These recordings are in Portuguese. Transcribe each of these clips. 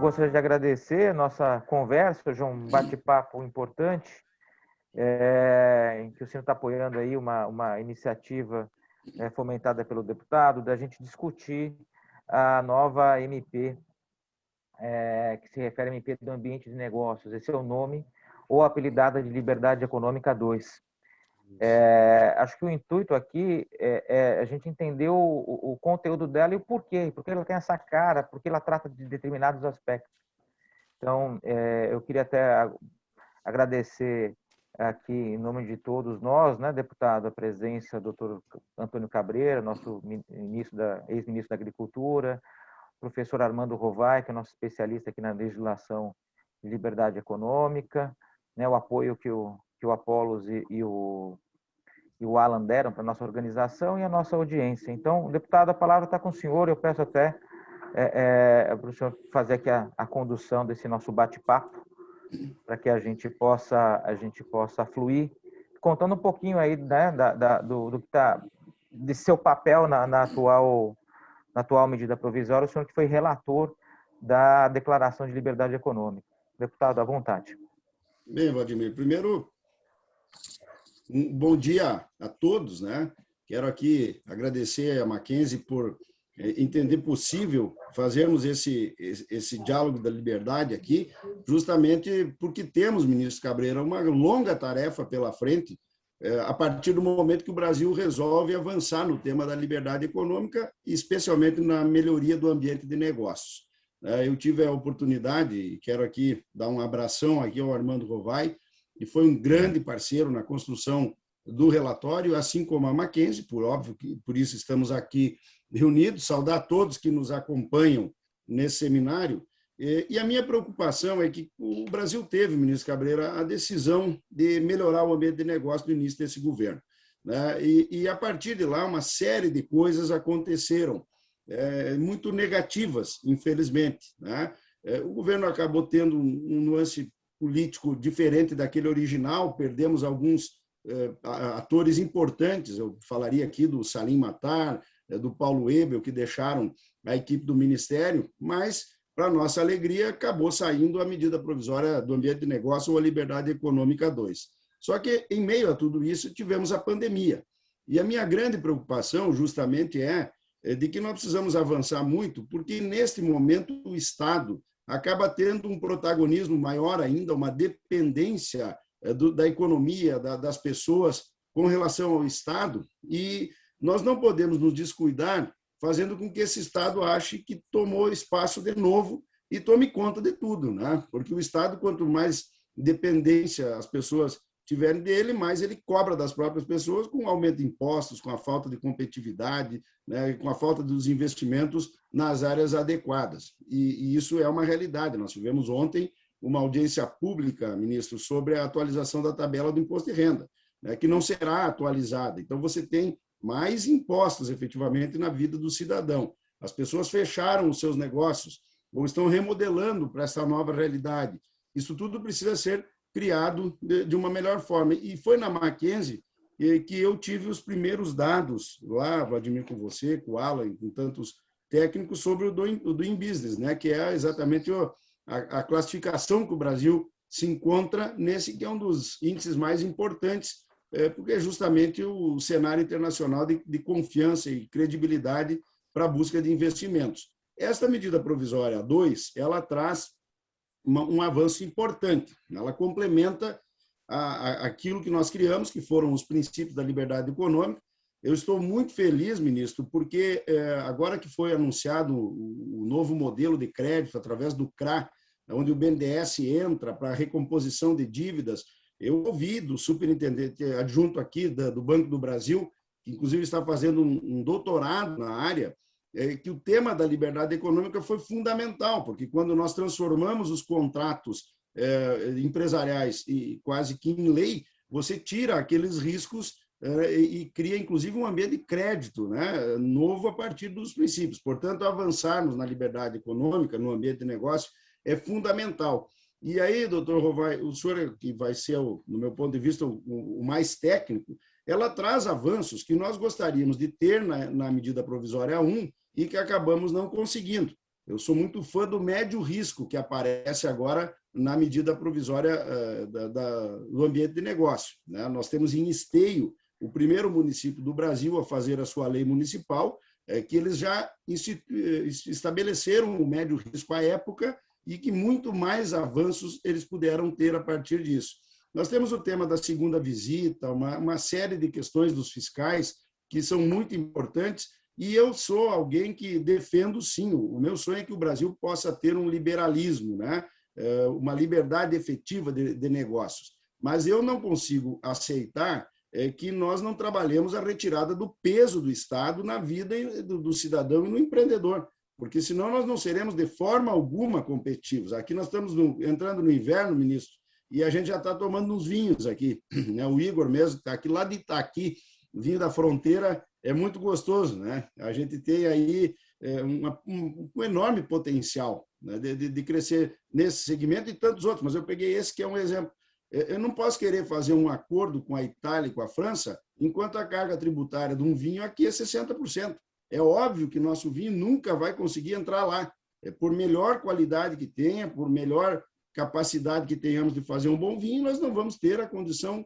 Gostaria de agradecer a nossa conversa, hoje é um bate-papo importante, em que o senhor está apoiando aí uma iniciativa fomentada pelo deputado, da gente discutir a nova MP, que se refere à MP do Ambiente de Negócios, esse é o nome, ou apelidada de Liberdade Econômica 2. Acho que o intuito aqui é a gente entender o conteúdo dela e o porquê, porque ela tem essa cara, porque ela trata de determinados aspectos. Então, eu queria até agradecer aqui, em nome de todos nós, né, deputado, a presença do Dr. Antônio Cabreira, nosso ex-ministro da Agricultura, professor Armando Rovai, que é nosso especialista aqui na legislação de liberdade econômica, né, o apoio que o Apolos e o Alan deram para a nossa organização e a nossa audiência. Então, deputado, a palavra está com o senhor, eu peço até para o senhor fazer aqui a condução desse nosso bate-papo, para que a gente possa fluir, contando um pouquinho aí, né, do que está, de seu papel na atual medida provisória, o senhor que foi relator da Declaração de Liberdade Econômica. Deputado, à vontade. Bem, Vladimir, primeiro, um bom dia a todos, né? Quero aqui agradecer a Mackenzie por entender possível fazermos esse diálogo da liberdade aqui, justamente porque temos, ministro Cabreira, uma longa tarefa pela frente, a partir do momento que o Brasil resolve avançar no tema da liberdade econômica, especialmente na melhoria do ambiente de negócios. Eu tive a oportunidade, e quero aqui dar um abração aqui ao Armando Rovai, que foi um grande parceiro na construção do relatório, assim como a Mackenzie, por óbvio, que por isso estamos aqui reunidos, saudar todos que nos acompanham nesse seminário. E a minha preocupação é que o Brasil teve, ministro Cabreira, a decisão de melhorar o ambiente de negócio no início desse governo, né? E a partir de lá, uma série de coisas aconteceram, muito negativas, infelizmente, né? O governo acabou tendo um nuance político diferente daquele original, perdemos alguns atores importantes, eu falaria aqui do Salim Matar, do Paulo Ebel, que deixaram a equipe do Ministério, mas, para nossa alegria, acabou saindo a medida provisória do ambiente de negócio ou a Liberdade Econômica 2. Só que, em meio a tudo isso, tivemos a pandemia. E a minha grande preocupação, justamente, é de que nós precisamos avançar muito, porque, neste momento, o Estado acaba tendo um protagonismo maior ainda, uma dependência da economia, das pessoas com relação ao Estado, e nós não podemos nos descuidar fazendo com que esse Estado ache que tomou espaço de novo e tome conta de tudo, né? Porque o Estado, quanto mais dependência as pessoas tiverem dele, mais ele cobra das próprias pessoas com o aumento de impostos, com a falta de competitividade, né? Com a falta dos investimentos nas áreas adequadas. E isso é uma realidade. Nós tivemos ontem uma audiência pública, ministro, sobre a atualização da tabela do imposto de renda, né? Que não será atualizada. Então, você tem mais impostos, efetivamente, na vida do cidadão. As pessoas fecharam os seus negócios ou estão remodelando para essa nova realidade. Isso tudo precisa ser criado de uma melhor forma. E foi na Mackenzie que eu tive os primeiros dados, lá, Vladimir, com você, com o Alan, com tantos técnicos, sobre o Doing Business, né? Que é exatamente a classificação que o Brasil se encontra nesse, que é um dos índices mais importantes, porque é justamente o cenário internacional de confiança e credibilidade para a busca de investimentos. Esta medida provisória 2, ela traz um avanço importante, ela complementa aquilo que nós criamos, que foram os princípios da liberdade econômica. Eu estou muito feliz, ministro, porque agora que foi anunciado o novo modelo de crédito através do CRA, onde o BNDES entra para a recomposição de dívidas, eu ouvi do superintendente adjunto aqui do Banco do Brasil, que inclusive está fazendo um doutorado na área, que o tema da liberdade econômica foi fundamental, porque quando nós transformamos os contratos empresariais e quase que em lei, você tira aqueles riscos e cria, inclusive, um ambiente de crédito, né, novo a partir dos princípios. Portanto, avançarmos na liberdade econômica, no ambiente de negócio, é fundamental. E aí, doutor Rovai, o senhor, que vai ser, no meu ponto de vista, o mais técnico, ela traz avanços que nós gostaríamos de ter na medida provisória 1 e que acabamos não conseguindo. Eu sou muito fã do médio risco que aparece agora na medida provisória do ambiente de negócio, né? Nós temos em Esteio o primeiro município do Brasil a fazer a sua lei municipal, que eles já estabeleceram o médio risco à época e que muito mais avanços eles puderam ter a partir disso. Nós temos o tema da segunda visita, uma série de questões dos fiscais que são muito importantes, e eu sou alguém que defendo, sim, o meu sonho é que o Brasil possa ter um liberalismo, né? Uma liberdade efetiva de negócios. Mas eu não consigo aceitar que nós não trabalhemos a retirada do peso do Estado na vida do cidadão e no empreendedor, porque senão nós não seremos de forma alguma competitivos. Aqui nós estamos entrando no inverno, ministro, e a gente já está tomando uns vinhos aqui, né? O Igor mesmo está aqui, lá de Itaqui, vinho da fronteira, é muito gostoso, né? A gente tem aí um enorme potencial, né, de crescer nesse segmento e tantos outros, mas eu peguei esse que é um exemplo. Eu não posso querer fazer um acordo com a Itália e com a França enquanto a carga tributária de um vinho aqui é 60%. É óbvio que nosso vinho nunca vai conseguir entrar lá. Por melhor qualidade que tenha, por melhor capacidade que tenhamos de fazer um bom vinho, nós não vamos ter a condição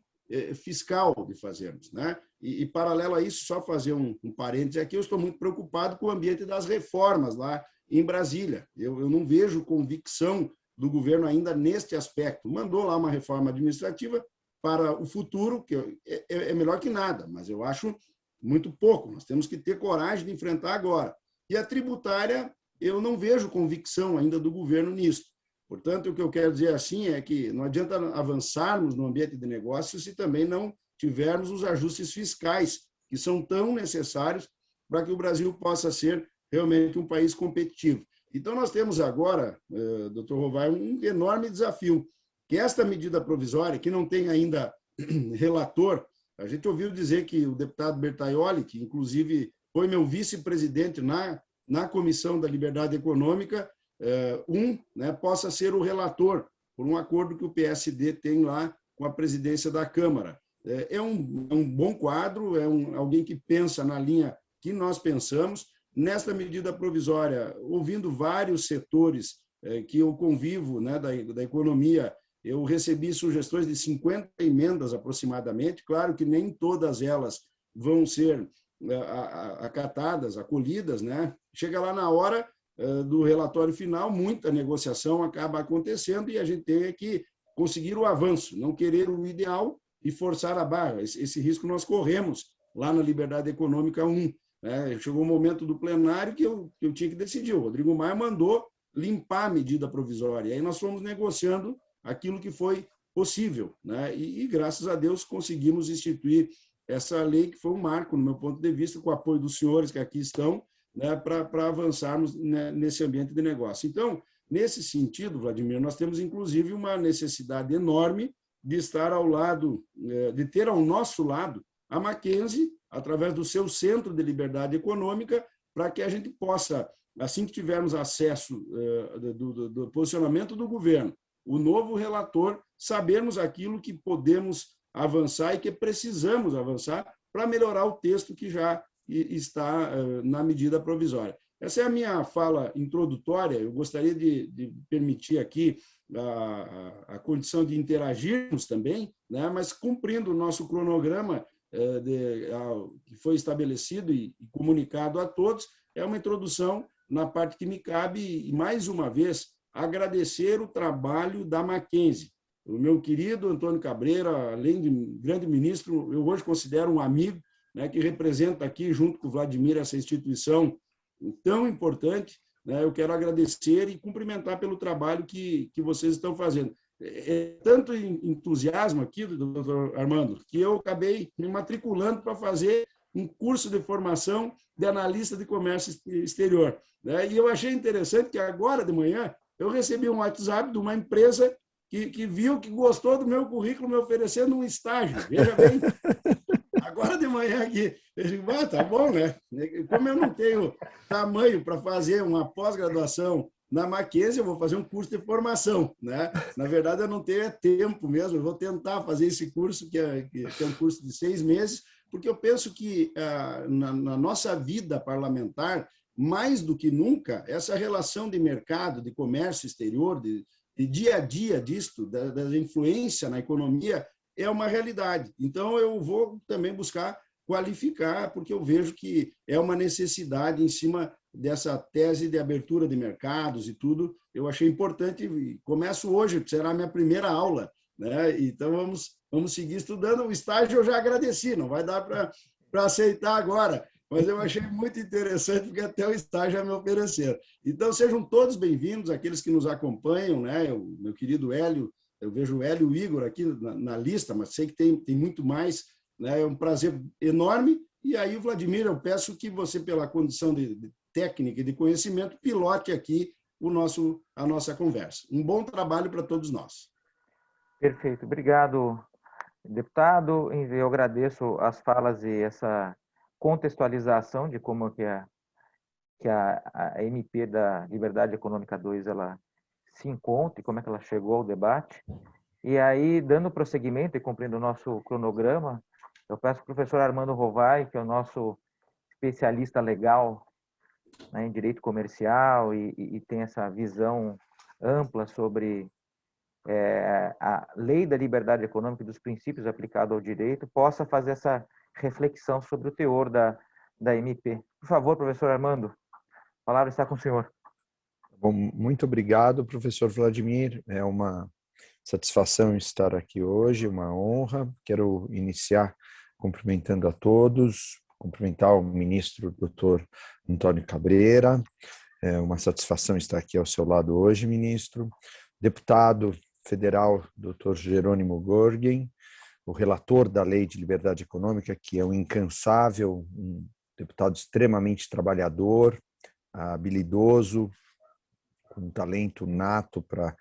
fiscal de fazermos, né? E paralelo a isso, só fazer um parêntese aqui, eu estou muito preocupado com o ambiente das reformas lá em Brasília. Eu não vejo convicção do governo ainda neste aspecto. Mandou lá uma reforma administrativa para o futuro, que é melhor que nada, mas eu acho muito pouco. Nós temos que ter coragem de enfrentar agora. E a tributária, eu não vejo convicção ainda do governo nisso. Portanto, o que eu quero dizer assim é que não adianta avançarmos no ambiente de negócios se também não tivermos os ajustes fiscais, que são tão necessários para que o Brasil possa ser realmente um país competitivo. Então, nós temos agora, doutor Rovai, um enorme desafio, que esta medida provisória, que não tem ainda relator, a gente ouviu dizer que o deputado Bertaioli, que inclusive foi meu vice-presidente na Comissão da Liberdade Econômica, né, possa ser o relator por um acordo que o PSD tem lá com a presidência da Câmara. É um bom quadro, alguém que pensa na linha que nós pensamos. Nesta medida provisória, ouvindo vários setores que eu convivo, né, da economia, eu recebi sugestões de 50 emendas aproximadamente. Claro que nem todas elas vão ser acatadas, acolhidas, né? Chega lá na hora do relatório final, muita negociação acaba acontecendo e a gente tem que conseguir o avanço, não querer o ideal e forçar a barra. Esse risco nós corremos lá na Liberdade Econômica 1. Chegou o momento do plenário que eu tinha que decidir. O Rodrigo Maia mandou limpar a medida provisória. E aí nós fomos negociando aquilo que foi possível, né? E graças a Deus conseguimos instituir essa lei, que foi um marco, no meu ponto de vista, com o apoio dos senhores que aqui estão, né, para avançarmos, né, nesse ambiente de negócio. Então, nesse sentido, Vladimir, nós temos inclusive uma necessidade enorme de estar ao lado, de ter ao nosso lado a Mackenzie, através do seu Centro de Liberdade Econômica, para que a gente possa, assim que tivermos acesso do posicionamento do governo, o novo relator, sabermos aquilo que podemos avançar e que precisamos avançar para melhorar o texto que já está na medida provisória. Essa é a minha fala introdutória. Eu gostaria de permitir aqui a condição de interagirmos também, né, mas cumprindo o nosso cronograma que foi estabelecido e comunicado a todos, é uma introdução na parte que me cabe, e mais uma vez, agradecer o trabalho da Mackenzie. O meu querido Antônio Cabreira, além de grande ministro, eu hoje considero um amigo, né, que representa aqui, junto com o Vladimir, essa instituição tão importante, né? Eu quero agradecer e cumprimentar pelo trabalho que vocês estão fazendo. Tanto entusiasmo aqui, doutor Armando, que eu acabei me matriculando para fazer um curso de formação de analista de comércio exterior, né? E eu achei interessante que agora de manhã eu recebi um WhatsApp de uma empresa que viu, que gostou do meu currículo, me oferecendo um estágio. Veja bem, agora de manhã aqui, eu digo, tá bom, né? Como eu não tenho tamanho para fazer uma pós-graduação na Mackenzie, eu vou fazer um curso de formação, né? Na verdade, eu não tenho tempo mesmo, eu vou tentar fazer esse curso, que é um curso de 6 meses, porque eu penso que na nossa vida parlamentar, mais do que nunca, essa relação de mercado, de comércio exterior, de dia a dia disto, da influência na economia, é uma realidade. Então, eu vou também buscar qualificar, porque eu vejo que é uma necessidade em cima dessa tese de abertura de mercados e tudo. Eu achei importante, e começo hoje, será a minha primeira aula, né? Então, vamos seguir estudando. O estágio eu já agradeci, não vai dar para aceitar agora, mas eu achei muito interessante, porque até o estágio já me ofereceram. Então, sejam todos bem-vindos, aqueles que nos acompanham, né? O meu querido Hélio, eu vejo o Hélio e o Igor aqui na lista, mas sei que tem muito mais, né? É um prazer enorme. E aí, Vladimir, eu peço que você, pela condição de técnica e de conhecimento, pilote aqui a nossa conversa. Um bom trabalho para todos nós. Perfeito. Obrigado, deputado. Eu agradeço as falas e essa contextualização de como que a MP da Liberdade Econômica 2 ela se encontra e como é que ela chegou ao debate. E aí, dando prosseguimento e cumprindo o nosso cronograma, eu peço ao professor Armando Rovai, que é o nosso especialista legal, né, em direito comercial e tem essa visão ampla sobre a lei da liberdade econômica e dos princípios aplicados ao direito, possa fazer essa reflexão sobre o teor da MP. Por favor, professor Armando, a palavra está com o senhor. Bom, muito obrigado, professor Vladimir. É uma satisfação estar aqui hoje, uma honra. Quero iniciar cumprimentando a todos, cumprimentar o ministro Dr. Antônio Cabreira. É uma satisfação estar aqui ao seu lado hoje, ministro. Deputado federal Dr. Jerônimo Gorgen, o relator da Lei de Liberdade Econômica, que é um incansável, um deputado extremamente trabalhador, habilidoso, com um talento nato para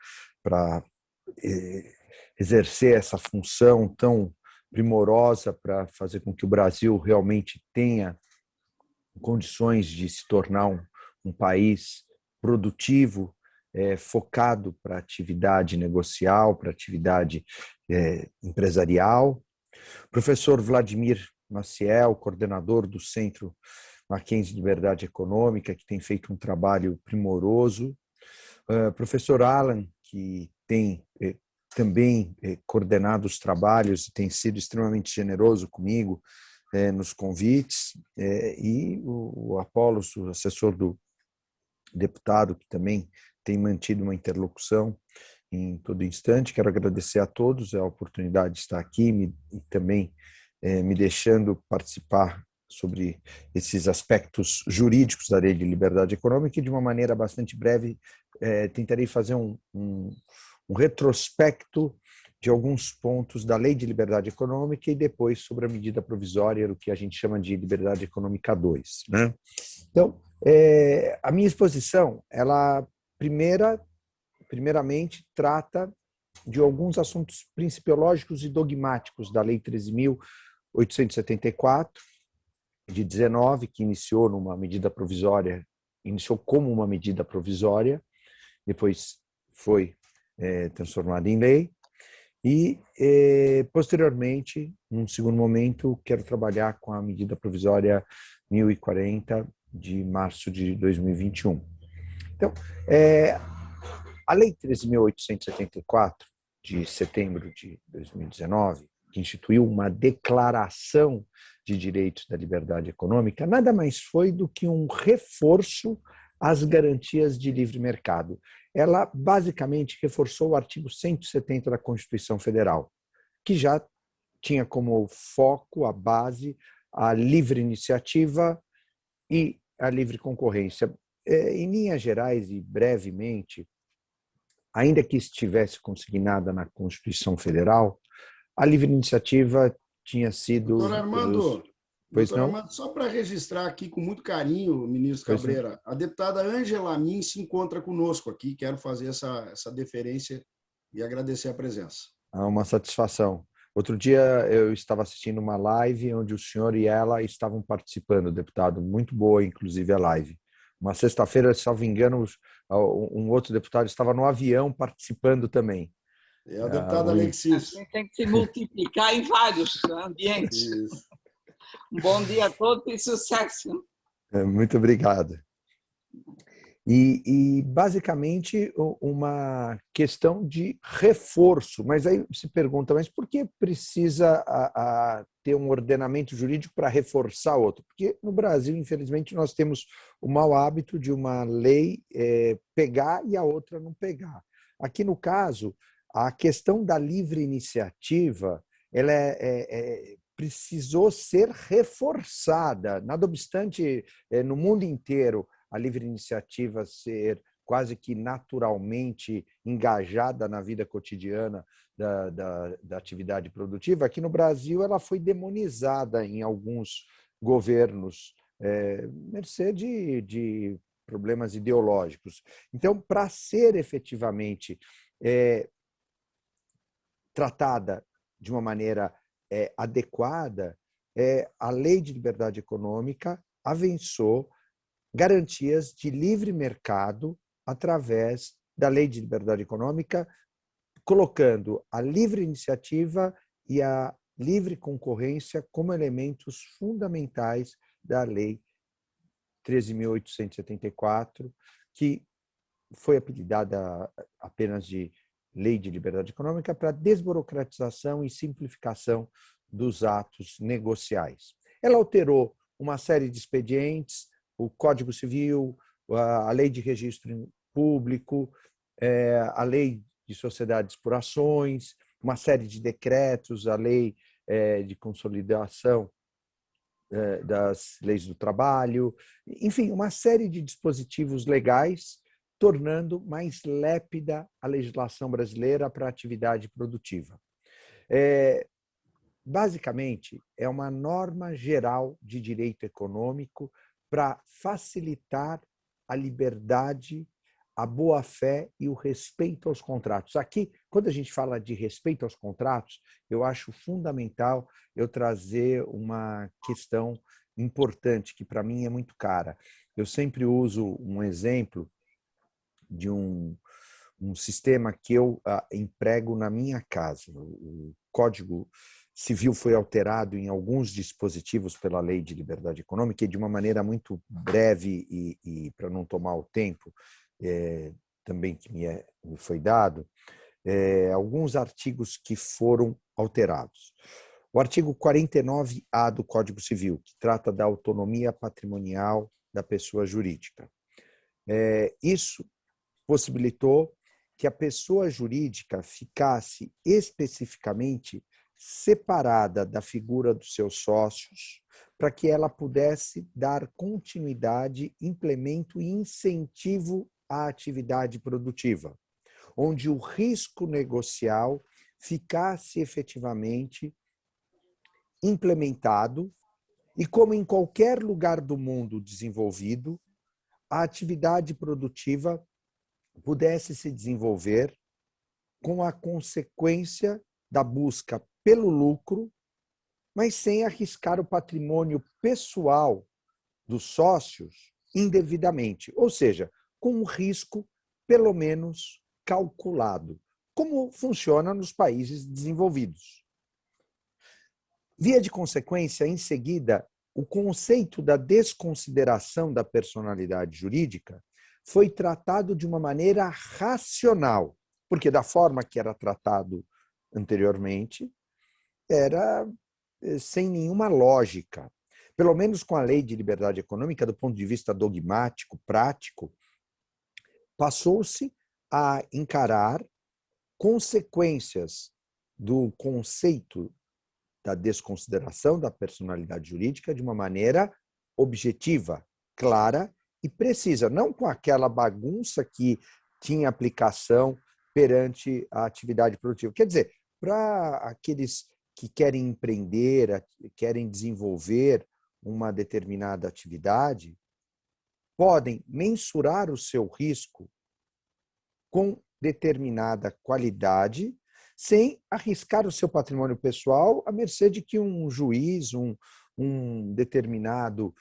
exercer essa função tão primorosa para fazer com que o Brasil realmente tenha condições de se tornar um país produtivo, focado para atividade negocial, para atividade empresarial. Professor Vladimir Maciel, coordenador do Centro Mackenzie de Liberdade Econômica, que tem feito um trabalho primoroso. Professor Alan, que tem também coordenado os trabalhos e tem sido extremamente generoso comigo nos convites, e o Apolos, o assessor do deputado, que também tem mantido uma interlocução em todo instante. Quero agradecer a todos a oportunidade de estar aqui e também me deixando participar sobre esses aspectos jurídicos da Lei de Liberdade Econômica, e de uma maneira bastante breve tentarei fazer um retrospecto de alguns pontos da Lei de Liberdade Econômica e depois sobre a medida provisória, o que a gente chama de Liberdade Econômica 2. Né? Então, a minha exposição, ela primeiramente trata de alguns assuntos principiológicos e dogmáticos da Lei 13.874, de 19, que iniciou como uma medida provisória, depois foi transformada em lei, e posteriormente, num segundo momento, quero trabalhar com a medida provisória 1040 de março de 2021. Então, a Lei 13.874, de setembro de 2019, que instituiu uma declaração de direitos da liberdade econômica, nada mais foi do que um reforço às garantias de livre mercado. Ela basicamente reforçou o artigo 170 da Constituição Federal, que já tinha como foco, a base, a livre iniciativa e a livre concorrência. Em linhas gerais e brevemente, ainda que estivesse consignada na Constituição Federal, a livre iniciativa tinha sido... Doutor Armando, só para registrar aqui com muito carinho, ministro Cabreira, a deputada Ângela Amin se encontra conosco aqui, quero fazer essa deferência e agradecer a presença. Uma satisfação. Outro dia eu estava assistindo uma live onde o senhor e ela estavam participando, deputado, muito boa inclusive a live. Uma sexta-feira, se não me engano, um outro deputado estava no avião participando também. É a deputada Alexis. A gente tem que se multiplicar em vários ambientes. Isso. Um bom dia a todos e sucesso. Muito obrigado. Basicamente, uma questão de reforço. Mas aí se pergunta, mas por que precisa ter um ordenamento jurídico para reforçar outro? Porque no Brasil, infelizmente, nós temos o mau hábito de uma lei pegar e a outra não pegar. Aqui, no caso, a questão da livre iniciativa, ela precisou ser reforçada. Nada obstante, no mundo inteiro, a livre iniciativa ser quase que naturalmente engajada na vida cotidiana da atividade produtiva, aqui no Brasil ela foi demonizada em alguns governos, mercê de problemas ideológicos. Então, para ser efetivamente tratada de uma maneira adequada, a Lei de Liberdade Econômica avançou garantias de livre mercado através da Lei de Liberdade Econômica, colocando a livre iniciativa e a livre concorrência como elementos fundamentais da Lei 13.874, que foi apelidada apenas de Lei de Liberdade Econômica para desburocratização e simplificação dos atos negociais. Ela alterou uma série de expedientes, o Código Civil, a Lei de Registro Público, a Lei de Sociedades por Ações, uma série de decretos, a Lei de Consolidação das Leis do Trabalho, enfim, uma série de dispositivos legais, tornando mais lépida a legislação brasileira para a atividade produtiva. Basicamente, é uma norma geral de direito econômico para facilitar a liberdade, a boa-fé e o respeito aos contratos. Aqui, quando a gente fala de respeito aos contratos, eu acho fundamental eu trazer uma questão importante, que para mim é muito cara. Eu sempre uso um exemplo de um sistema que eu emprego na minha casa. O Código Civil foi alterado em alguns dispositivos pela Lei de Liberdade Econômica, e de uma maneira muito breve e para não tomar o tempo também que me foi dado, alguns artigos que foram alterados. O artigo 49A do Código Civil, que trata da autonomia patrimonial da pessoa jurídica. Isso possibilitou que a pessoa jurídica ficasse especificamente separada da figura dos seus sócios, para que ela pudesse dar continuidade, implemento e incentivo à atividade produtiva, onde o risco negocial ficasse efetivamente implementado e, como em qualquer lugar do mundo desenvolvido, a atividade produtiva pudesse se desenvolver com a consequência da busca pelo lucro, mas sem arriscar o patrimônio pessoal dos sócios indevidamente, ou seja, com um risco pelo menos calculado, como funciona nos países desenvolvidos. Via de consequência, em seguida, o conceito da desconsideração da personalidade jurídica foi tratado de uma maneira racional, porque da forma que era tratado anteriormente, era sem nenhuma lógica. Pelo menos com a Lei de Liberdade Econômica, do ponto de vista dogmático, prático, passou-se a encarar consequências do conceito da desconsideração da personalidade jurídica de uma maneira objetiva, clara e precisa, não com aquela bagunça que tinha aplicação perante a atividade produtiva. Quer dizer, para aqueles que querem empreender, querem desenvolver uma determinada atividade, podem mensurar o seu risco com determinada qualidade, sem arriscar o seu patrimônio pessoal à mercê de que um juiz, um determinado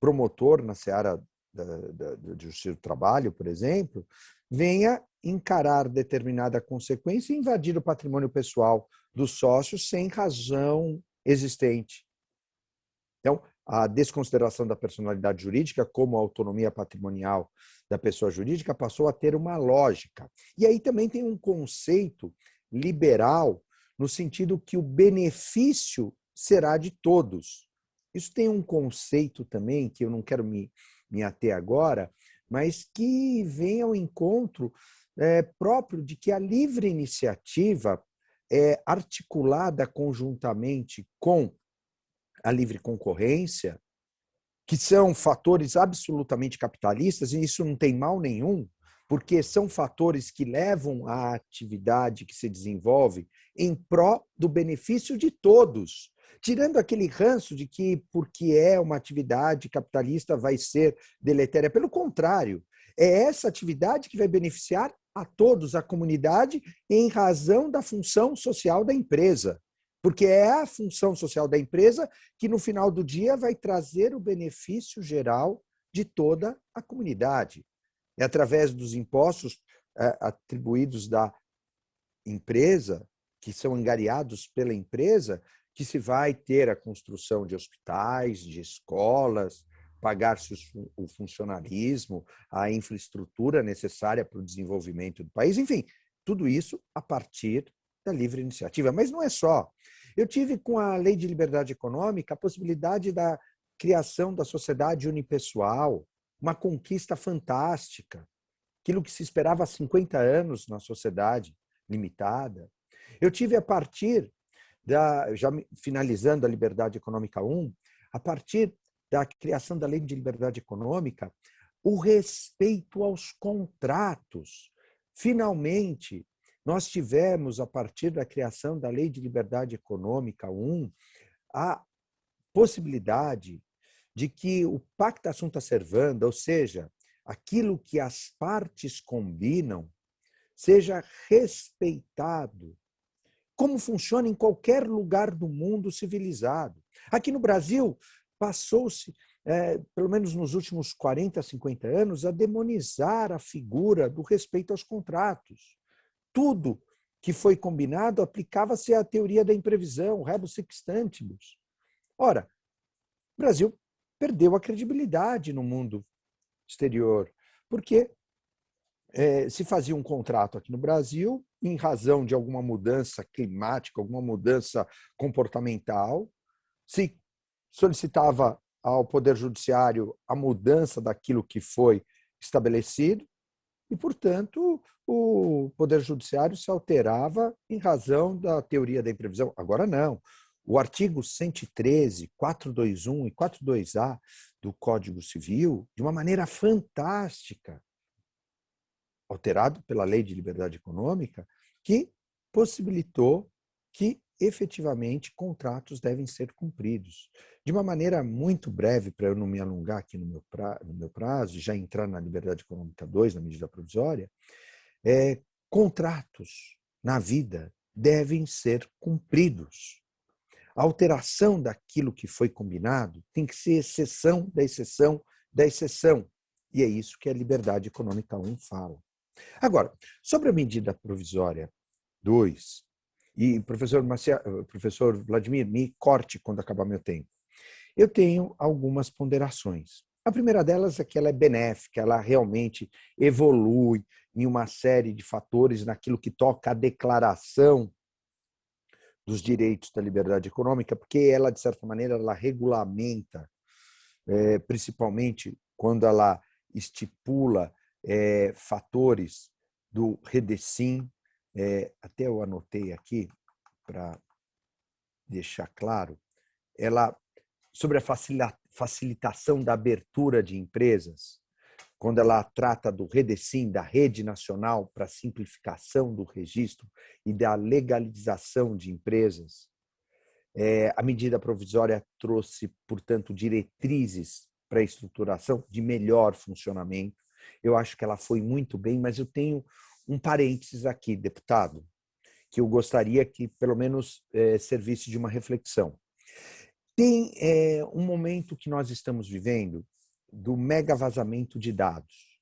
promotor na seara do Justiça do Trabalho, por exemplo, venha encarar determinada consequência e invadir o patrimônio pessoal dos sócios sem razão existente. Então, a desconsideração da personalidade jurídica como autonomia patrimonial da pessoa jurídica passou a ter uma lógica. E aí também tem um conceito liberal no sentido que o benefício será de todos. Isso tem um conceito também, que eu não quero me ater agora, mas que vem ao encontro próprio de que a livre iniciativa é articulada conjuntamente com a livre concorrência, que são fatores absolutamente capitalistas, e isso não tem mal nenhum, porque são fatores que levam à atividade que se desenvolve em pró do benefício de todos, tirando aquele ranço de que, porque é uma atividade capitalista, vai ser deletéria. Pelo contrário, é essa atividade que vai beneficiar a todos, a comunidade, em razão da função social da empresa. Porque é a função social da empresa que, no final do dia, vai trazer o benefício geral de toda a comunidade. É através dos impostos atribuídos da empresa, que são angariados pela empresa, que se vai ter a construção de hospitais, de escolas, pagar-se o funcionalismo, a infraestrutura necessária para o desenvolvimento do país, enfim, tudo isso a partir da livre iniciativa. Mas não é só. Eu tive, com a Lei de Liberdade Econômica, a possibilidade da criação da sociedade unipessoal, uma conquista fantástica, aquilo que se esperava há 50 anos na sociedade limitada. Eu tive, a partir já finalizando a Liberdade Econômica 1, a partir da criação da Lei de Liberdade Econômica, o respeito aos contratos. Finalmente, nós tivemos, a partir da criação da Lei de Liberdade Econômica 1, a possibilidade de que o pacta sunt servanda, ou seja, aquilo que as partes combinam, seja respeitado, como funciona em qualquer lugar do mundo civilizado. Aqui no Brasil, passou-se, pelo menos nos últimos 40, 50 anos, a demonizar a figura do respeito aos contratos. Tudo que foi combinado aplicava-se à teoria da imprevisão, rebus sic stantibus. Ora, o Brasil perdeu a credibilidade no mundo exterior, porque se fazia um contrato aqui no Brasil, em razão de alguma mudança climática, alguma mudança comportamental, se solicitava ao Poder Judiciário a mudança daquilo que foi estabelecido e, portanto, o Poder Judiciário se alterava em razão da teoria da imprevisão. Agora não. O artigo 113, 421 e 42A do Código Civil, de uma maneira fantástica, alterado pela Lei de Liberdade Econômica, que possibilitou que, efetivamente, contratos devem ser cumpridos. De uma maneira muito breve, para eu não me alongar aqui no meu prazo, e já entrar na Liberdade Econômica 2, na medida provisória, contratos na vida devem ser cumpridos. A alteração daquilo que foi combinado tem que ser exceção da exceção da exceção. E é isso que a Liberdade Econômica 1 fala. Agora, sobre a medida provisória 2, e professor Vladimir, me corte quando acabar meu tempo, eu tenho algumas ponderações. A primeira delas é que ela é benéfica, ela realmente evolui em uma série de fatores naquilo que toca à declaração dos direitos da liberdade econômica, porque ela, de certa maneira, ela regulamenta, principalmente quando ela estipula fatores do Redecim, até eu anotei aqui para deixar claro, ela sobre a facilitação da abertura de empresas, quando ela trata do Redecim, da Rede Nacional para a Simplificação do Registro e da Legalização de Empresas, a medida provisória trouxe, portanto, diretrizes para a estruturação de melhor funcionamento. Eu acho que ela foi muito bem, mas eu tenho um parênteses aqui, deputado, que eu gostaria que, pelo menos, servisse de uma reflexão. Tem um momento que nós estamos vivendo do mega vazamento de dados,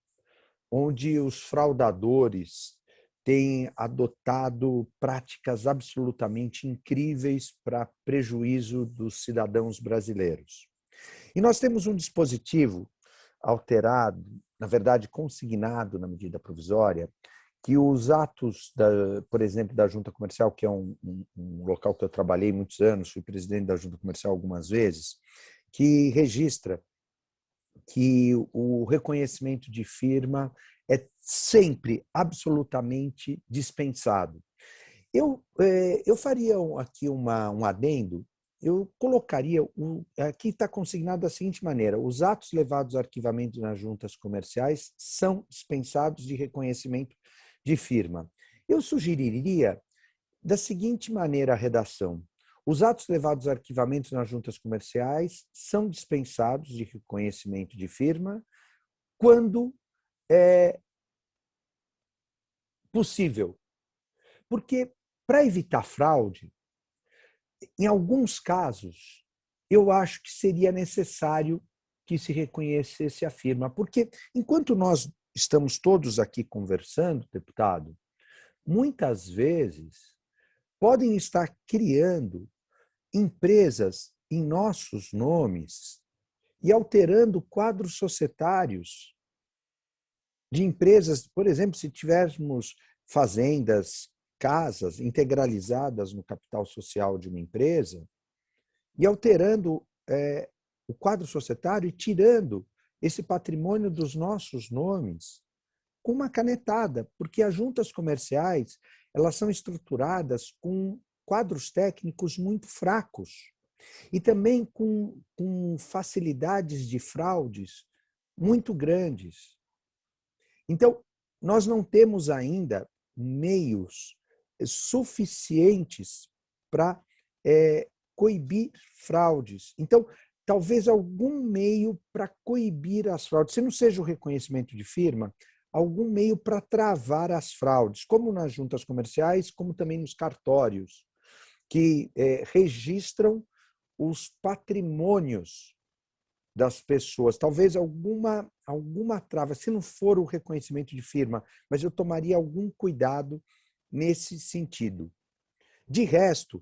onde os fraudadores têm adotado práticas absolutamente incríveis para prejuízo dos cidadãos brasileiros. E nós temos um dispositivo alterado, na verdade, consignado na medida provisória, que os atos, por exemplo, da Junta Comercial, que é um local que eu trabalhei muitos anos, fui presidente da Junta Comercial algumas vezes, que registra que o reconhecimento de firma é sempre absolutamente dispensado. Eu faria aqui um adendo, eu colocaria, aqui está consignado da seguinte maneira: os atos levados a arquivamento nas juntas comerciais são dispensados de reconhecimento de firma. Eu sugeriria da seguinte maneira a redação: os atos levados a arquivamento nas juntas comerciais são dispensados de reconhecimento de firma quando é possível. Porque, para evitar fraude, em alguns casos, eu acho que seria necessário que se reconhecesse a firma. Porque, enquanto nós estamos todos aqui conversando, deputado, muitas vezes podem estar criando empresas em nossos nomes e alterando quadros societários de empresas. Por exemplo, se tivéssemos fazendas, casas integralizadas no capital social de uma empresa e alterando o quadro societário e tirando esse patrimônio dos nossos nomes com uma canetada, porque as juntas comerciais elas são estruturadas com quadros técnicos muito fracos e também com facilidades de fraudes muito grandes. Então, nós não temos ainda meios suficientes para coibir fraudes. Então, talvez algum meio para coibir as fraudes, se não seja o reconhecimento de firma, algum meio para travar as fraudes, como nas juntas comerciais, como também nos cartórios, que registram os patrimônios das pessoas. Talvez alguma trava, se não for o reconhecimento de firma, mas eu tomaria algum cuidado nesse sentido. De resto,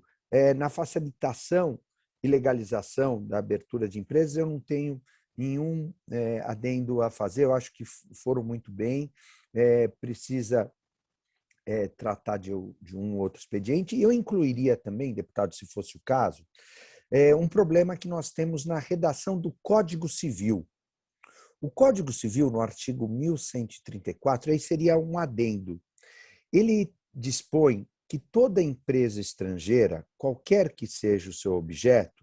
na facilitação e legalização da abertura de empresas, eu não tenho nenhum adendo a fazer, eu acho que foram muito bem, precisa tratar de um outro expediente, e eu incluiria também, deputado, se fosse o caso, um problema que nós temos na redação do Código Civil. O Código Civil, no artigo 1134, aí seria um adendo. Ele dispõe que toda empresa estrangeira, qualquer que seja o seu objeto,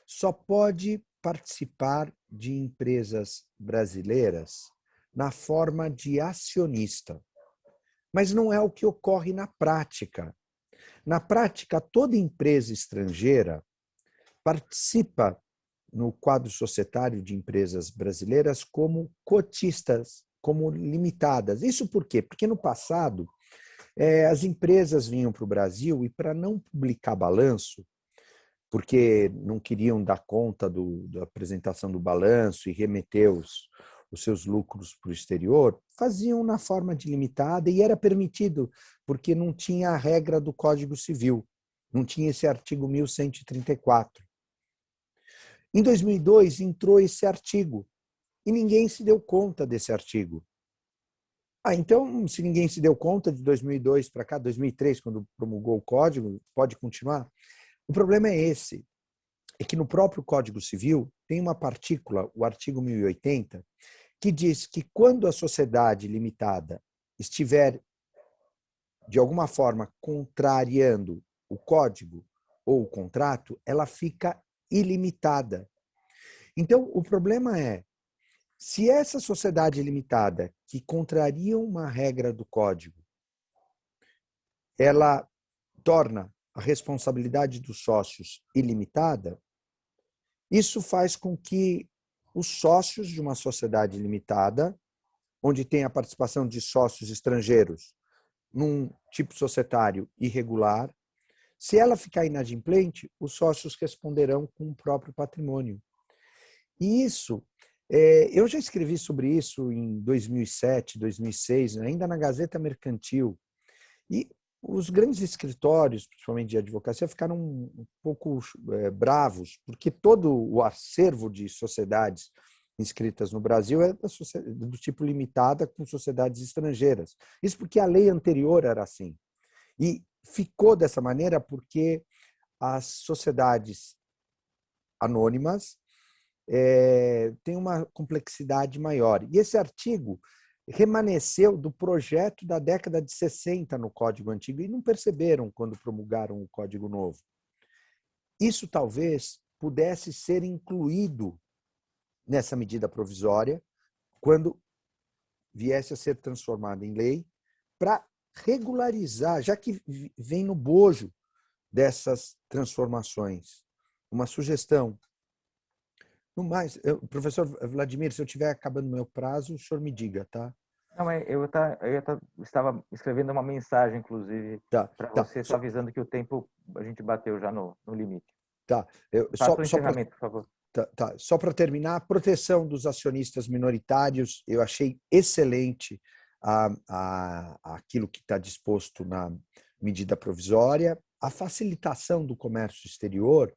só pode participar de empresas brasileiras na forma de acionista. Mas não é o que ocorre na prática. Na prática, toda empresa estrangeira participa no quadro societário de empresas brasileiras como cotistas, como limitadas. Isso por quê? Porque no passado, as empresas vinham para o Brasil e, para não publicar balanço, porque não queriam dar conta da apresentação do balanço e remeter os seus lucros para o exterior, faziam na forma de limitada e era permitido, porque não tinha a regra do Código Civil, não tinha esse artigo 1134. Em 2002, entrou esse artigo e ninguém se deu conta desse artigo. Então, se ninguém se deu conta de 2002 para cá, 2003, quando promulgou o Código, pode continuar. O problema é esse, é que no próprio Código Civil tem uma partícula, o artigo 1080, que diz que quando a sociedade limitada estiver, de alguma forma, contrariando o código ou o contrato, ela fica ilimitada. Então, o problema é, se essa sociedade limitada, que contraria uma regra do código, ela torna a responsabilidade dos sócios ilimitada, isso faz com que os sócios de uma sociedade limitada, onde tem a participação de sócios estrangeiros num tipo societário irregular, se ela ficar inadimplente, os sócios responderão com o próprio patrimônio. E isso, eu já escrevi sobre isso em 2007, 2006, ainda na Gazeta Mercantil. E os grandes escritórios, principalmente de advocacia, ficaram um pouco bravos, porque todo o acervo de sociedades inscritas no Brasil é do tipo limitada com sociedades estrangeiras. Isso porque a lei anterior era assim. E ficou dessa maneira porque as sociedades anônimas têm uma complexidade maior. E esse artigo remanesceu do projeto da década de 60 no Código Antigo e não perceberam quando promulgaram o Código Novo. Isso talvez pudesse ser incluído nessa medida provisória quando viesse a ser transformada em lei para regularizar, já que vem no bojo dessas transformações. Uma sugestão. No mais, professor Vladimir, se eu estiver acabando meu prazo, o senhor me diga, tá? Não, estava escrevendo uma mensagem, inclusive, para você, só avisando que o tempo a gente bateu já no limite. Tá. Faça o encerramento, por favor. Tá. Só para terminar, a proteção dos acionistas minoritários, eu achei excelente aquilo que está disposto na medida provisória. A facilitação do comércio exterior,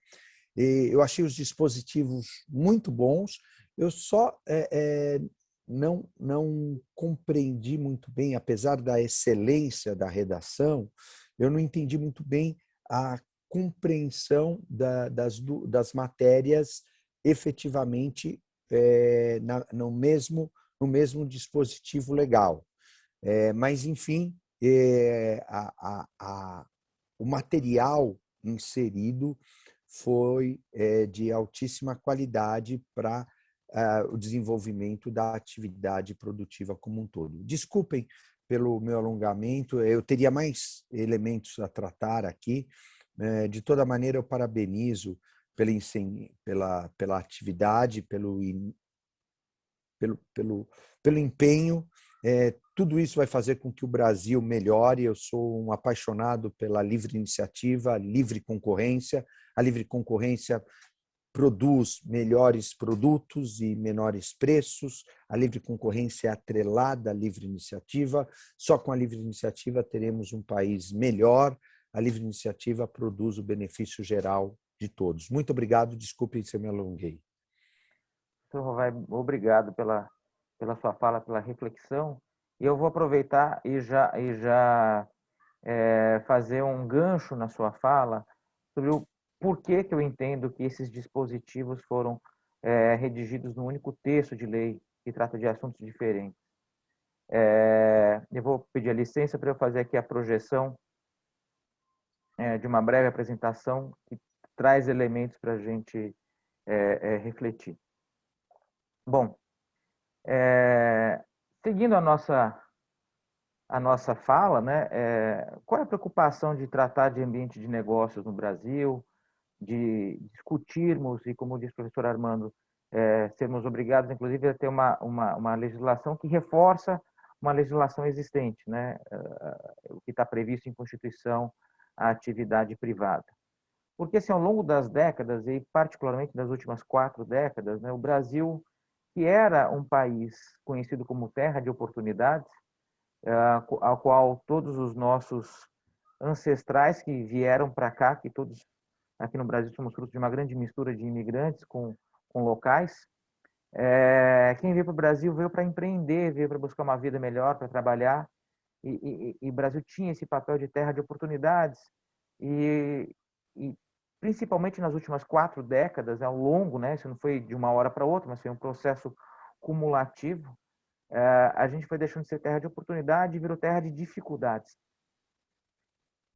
eu achei os dispositivos muito bons. Eu só não compreendi muito bem, apesar da excelência da redação, eu não entendi muito bem a compreensão das matérias efetivamente no mesmo dispositivo legal. Mas, enfim, o material inserido foi de altíssima qualidade para o desenvolvimento da atividade produtiva como um todo. Desculpem pelo meu alongamento, eu teria mais elementos a tratar aqui. De toda maneira, eu parabenizo pela atividade, pelo empenho. Tudo isso vai fazer com que o Brasil melhore. Eu sou um apaixonado pela livre iniciativa, livre concorrência. A livre concorrência produz melhores produtos e menores preços. A livre concorrência é atrelada à livre iniciativa. Só com a livre iniciativa teremos um país melhor. A livre iniciativa produz o benefício geral de todos. Muito obrigado. Desculpem se eu me alonguei. Então, Rovai, obrigado pela sua fala, pela reflexão. E eu vou aproveitar e já fazer um gancho na sua fala sobre o porquê que eu entendo que esses dispositivos foram redigidos num único texto de lei que trata de assuntos diferentes. Eu vou pedir a licença para eu fazer aqui a projeção de uma breve apresentação que traz elementos para a gente refletir. Bom, seguindo a nossa fala, né, qual é a preocupação de tratar de ambiente de negócios no Brasil, de discutirmos e, como disse o professor Armando, sermos obrigados, inclusive, a ter uma legislação que reforça uma legislação existente, né, o que está previsto em Constituição, a atividade privada. Porque, assim, ao longo das décadas, e particularmente das últimas 4 décadas, né, o Brasil, que era um país conhecido como terra de oportunidades, ao qual todos os nossos ancestrais que vieram para cá, que todos aqui no Brasil somos fruto de uma grande mistura de imigrantes com locais, quem veio para o Brasil veio para empreender, veio para buscar uma vida melhor, para trabalhar, e o Brasil tinha esse papel de terra de oportunidades, e principalmente nas últimas 4 décadas, ao longo, né, isso não foi de uma hora para outra, mas foi um processo cumulativo, a gente foi deixando de ser terra de oportunidade e virou terra de dificuldades.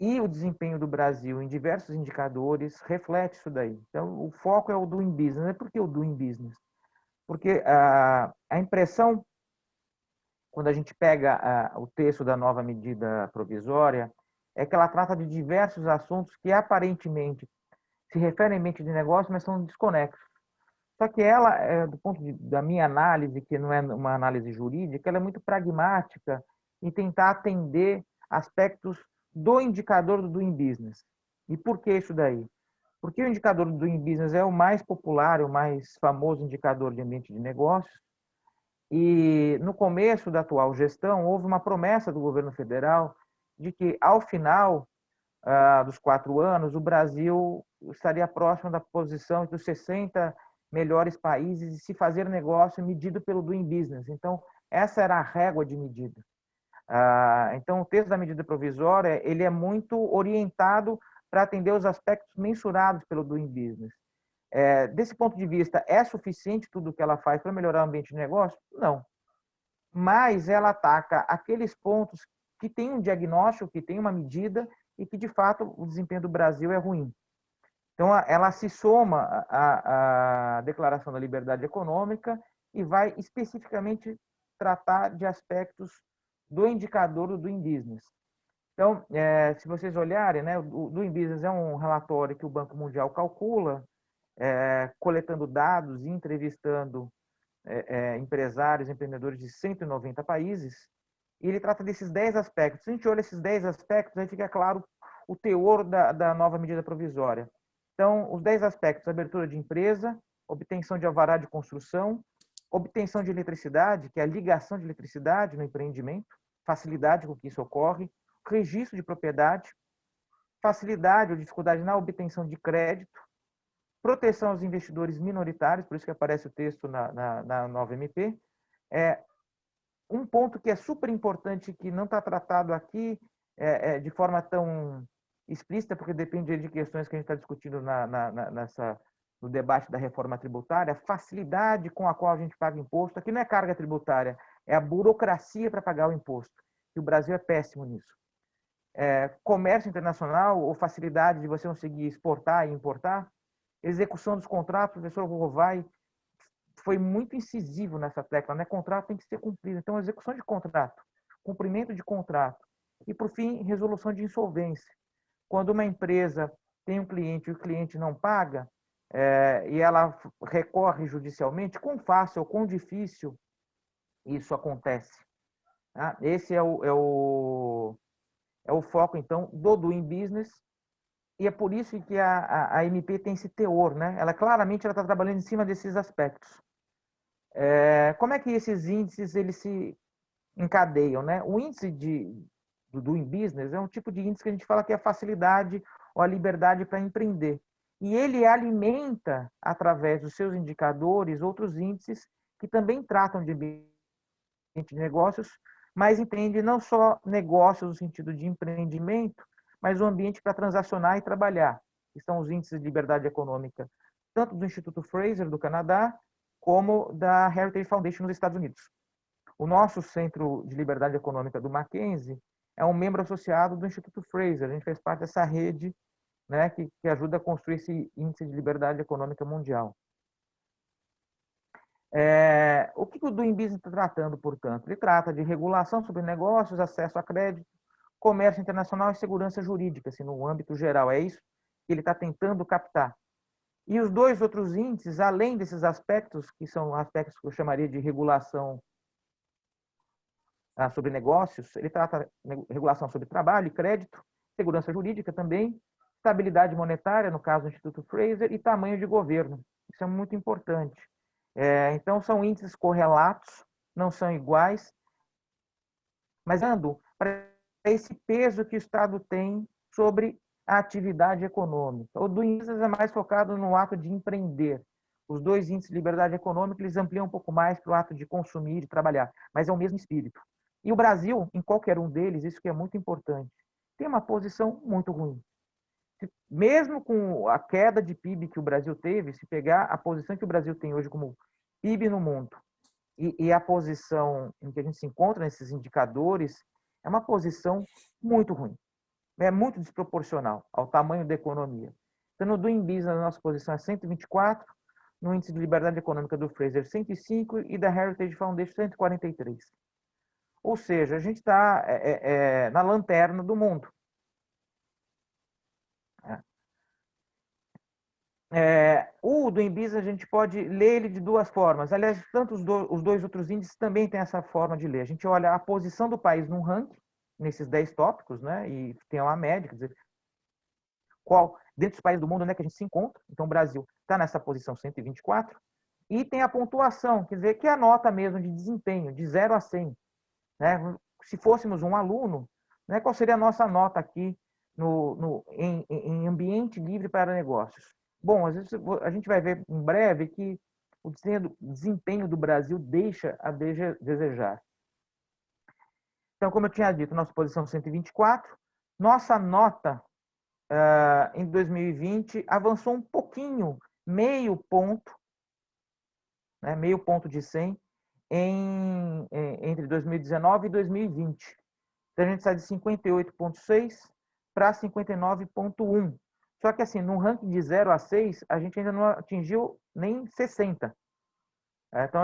E o desempenho do Brasil em diversos indicadores reflete isso daí. Então, o foco é o doing business. Por que o doing business? Porque a impressão, quando a gente pega o texto da nova medida provisória, é que ela trata de diversos assuntos que aparentemente se referem a ambiente de negócio, mas são desconexos. Só que ela, do ponto da minha análise, que não é uma análise jurídica, ela é muito pragmática em tentar atender aspectos do indicador do Doing Business. E por que isso daí? Porque o indicador do Doing Business é o mais popular, o mais famoso indicador de ambiente de negócios. E no começo da atual gestão, houve uma promessa do governo federal de que, ao final dos 4 anos, o Brasil estaria próximo da posição dos 60 melhores países e se fazer negócio medido pelo Doing Business. Então, essa era a régua de medida. Então, o texto da medida provisória ele é muito orientado para atender os aspectos mensurados pelo Doing Business. Desse ponto de vista, é suficiente tudo o que ela faz para melhorar o ambiente de negócio? Não. Mas ela ataca aqueles pontos que têm um diagnóstico, que tem uma medida e que, de fato, o desempenho do Brasil é ruim. Então, ela se soma à Declaração da Liberdade Econômica e vai especificamente tratar de aspectos do indicador do Doing Business. Então, se vocês olharem, né, o Doing Business é um relatório que o Banco Mundial calcula, coletando dados e entrevistando empresários, empreendedores de 190 países, e ele trata desses 10 aspectos. Se a gente olha esses 10 aspectos, aí fica claro o teor da nova medida provisória. Então, os 10 aspectos: abertura de empresa, obtenção de alvará de construção, obtenção de eletricidade, que é a ligação de eletricidade no empreendimento, facilidade com que isso ocorre, registro de propriedade, facilidade ou dificuldade na obtenção de crédito, proteção aos investidores minoritários, por isso que aparece o texto na nova MP. Um ponto que é super importante, que não está tratado aqui de forma tão explícita, porque depende de questões que a gente está discutindo no debate da reforma tributária, a facilidade com a qual a gente paga imposto. Aqui não é carga tributária, é a burocracia para pagar o imposto. E o Brasil é péssimo nisso. Comércio internacional, ou facilidade de você conseguir exportar e importar. Execução dos contratos, o professor Rovai foi muito incisivo nessa tecla, né? Contrato tem que ser cumprido. Então, execução de contrato, cumprimento de contrato e, por fim, resolução de insolvência. Quando uma empresa tem um cliente e o cliente não paga, e ela recorre judicialmente, quão fácil ou quão difícil isso acontece. Tá? Esse é o foco, então, do Doing Business, e é por isso que a MP tem esse teor, né? Ela claramente está trabalhando em cima desses aspectos. Como é que esses índices eles se encadeiam, né? O índice do Doing Business é um tipo de índice que a gente fala que é a facilidade ou a liberdade para empreender. E ele alimenta, através dos seus indicadores, outros índices que também tratam de ambiente de negócios, mas entende não só negócios no sentido de empreendimento, mas o ambiente para transacionar e trabalhar, que são os índices de liberdade econômica, tanto do Instituto Fraser, do Canadá, como da Heritage Foundation, nos Estados Unidos. O nosso Centro de Liberdade Econômica do Mackenzie é um membro associado do Instituto Fraser. A gente faz parte dessa rede, né, que ajuda a construir esse índice de liberdade econômica mundial. O que o Doing Business está tratando, portanto? Ele trata de regulação sobre negócios, acesso a crédito, comércio internacional e segurança jurídica, assim, no âmbito geral. É isso que ele está tentando captar. E os dois outros índices, além desses aspectos, que são aspectos que eu chamaria de regulação sobre negócios, ele trata regulação sobre trabalho e crédito, segurança jurídica também, estabilidade monetária, no caso do Instituto Fraser, e tamanho de governo. Isso é muito importante. Então, são índices correlatos, não são iguais, mas ando para esse peso que o Estado tem sobre a atividade econômica. O do índice é mais focado no ato de empreender. Os dois índices de liberdade econômica, eles ampliam um pouco mais para o ato de consumir e trabalhar, mas é o mesmo espírito. E o Brasil, em qualquer um deles, isso que é muito importante, tem uma posição muito ruim. Mesmo com a queda de PIB que o Brasil teve, se pegar a posição que o Brasil tem hoje como PIB no mundo e a posição em que a gente se encontra nesses indicadores, é uma posição muito ruim. É muito desproporcional ao tamanho da economia. Então, no Doing Business, a nossa posição é 124, no Índice de Liberdade Econômica do Fraser, 105 e da Heritage Foundation, 143. Ou seja, a gente está na lanterna do mundo. O Doing Business, a gente pode ler ele de duas formas. Aliás, tanto os dois outros índices também têm essa forma de ler. A gente olha a posição do país num ranking, nesses 10 tópicos, né? E tem uma média, quer dizer, qual, dentro dos países do mundo, né, que a gente se encontra. Então, o Brasil está nessa posição 124. E tem a pontuação, quer dizer, que é a nota mesmo de desempenho, de 0 a 100. Né? Se fôssemos um aluno, né? Qual seria a nossa nota aqui em ambiente livre para negócios? Bom, às vezes a gente vai ver em breve que o desempenho do Brasil deixa a desejar. Então, como eu tinha dito, nossa posição 124, nossa nota em 2020 avançou um pouquinho, meio ponto, né, meio ponto de 100, entre 2019 e 2020. Então, a gente sai de 58,6 para 59,1. Só que, assim, no ranking de 0 a 6, a gente ainda não atingiu nem 60. Então,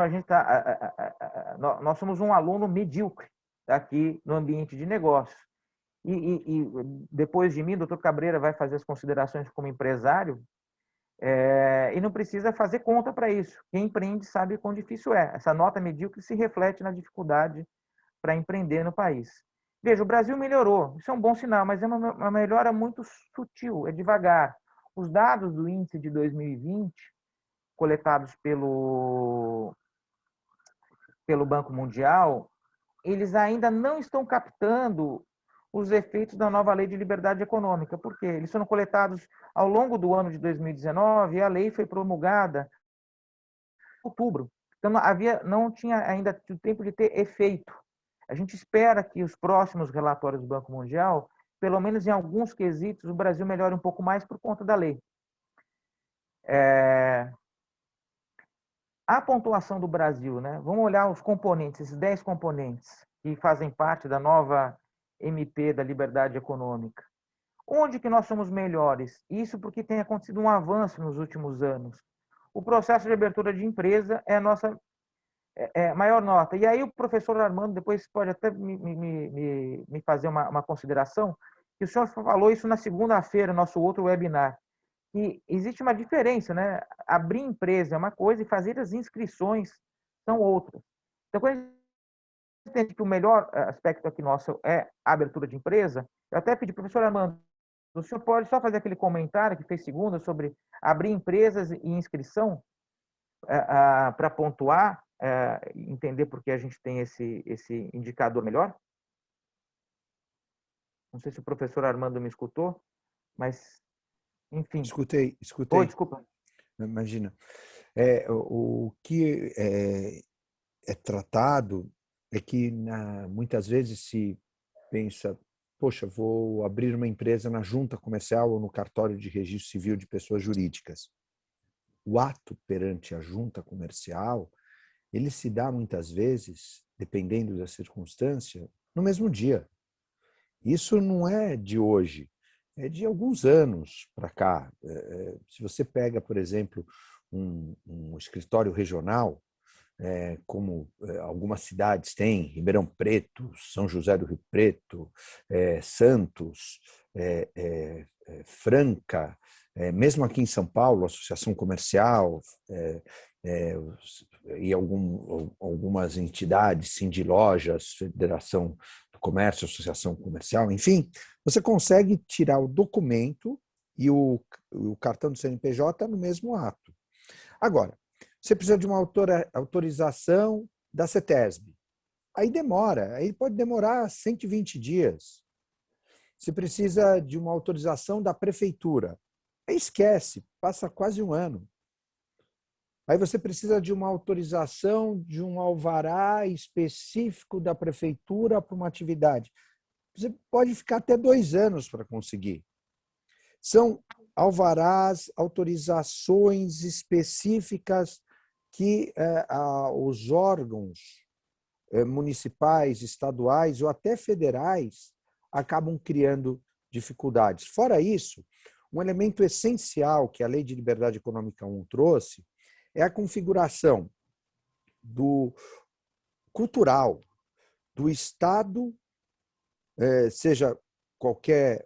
nós somos um aluno medíocre aqui no ambiente de negócios. E depois de mim, o doutor Cabreira vai fazer as considerações como empresário, e não precisa fazer conta para isso. Quem empreende sabe quão difícil é. Essa nota medíocre se reflete na dificuldade para empreender no país. Veja, o Brasil melhorou, isso é um bom sinal, mas é uma melhora muito sutil, é devagar. Os dados do índice de 2020, coletados pelo Banco Mundial, eles ainda não estão captando os efeitos da nova lei de liberdade econômica. Por quê? Eles foram coletados ao longo do ano de 2019 e a lei foi promulgada em outubro. Então, não tinha ainda o tempo de ter efeito. A gente espera que os próximos relatórios do Banco Mundial, pelo menos em alguns quesitos, o Brasil melhore um pouco mais por conta da lei. A pontuação do Brasil, né? Vamos olhar os componentes, esses 10 componentes que fazem parte da nova MP da liberdade econômica. Onde que nós somos melhores? Isso porque tem acontecido um avanço nos últimos anos. O processo de abertura de empresa é a nossa maior nota. E aí o professor Armando depois pode até me fazer uma consideração, que o senhor falou isso na segunda-feira, nosso outro webinar, que existe uma diferença, né? Abrir empresa é uma coisa e fazer as inscrições são outras. Então, quando a gente entende que o melhor aspecto aqui nosso é a abertura de empresa, eu até pedi, professor Armando, o senhor pode só fazer aquele comentário que fez segunda sobre abrir empresas e inscrição para pontuar, entender por que a gente tem esse indicador melhor? Não sei se o professor Armando me escutou, mas, enfim. Escutei. Oi, desculpa. Imagina. O que é tratado é que muitas vezes se pensa, poxa, vou abrir uma empresa na junta comercial ou no cartório de registro civil de pessoas jurídicas. O ato perante a junta comercial, ele se dá muitas vezes, dependendo da circunstância, no mesmo dia. Isso não é de hoje, é de alguns anos para cá. Se você pega, por exemplo, um escritório regional, como algumas cidades têm, Ribeirão Preto, São José do Rio Preto, Santos, Franca, mesmo aqui em São Paulo, Associação Comercial e algumas entidades, Sindilojas, Federação do Comércio, Associação Comercial, enfim, você consegue tirar o documento e o cartão do CNPJ no mesmo ato. Agora, você precisa de uma autorização da CETESB. Aí demora, aí pode demorar 120 dias. Você precisa de uma autorização da prefeitura. Aí esquece, passa quase um ano. Aí você precisa de uma autorização de um alvará específico da prefeitura para uma atividade. Você pode ficar até 2 anos para conseguir. São alvarás, autorizações específicas que os órgãos municipais, estaduais ou até federais acabam criando dificuldades. Fora isso, um elemento essencial que a Lei de Liberdade Econômica 1 trouxe é a configuração cultural do Estado, seja qualquer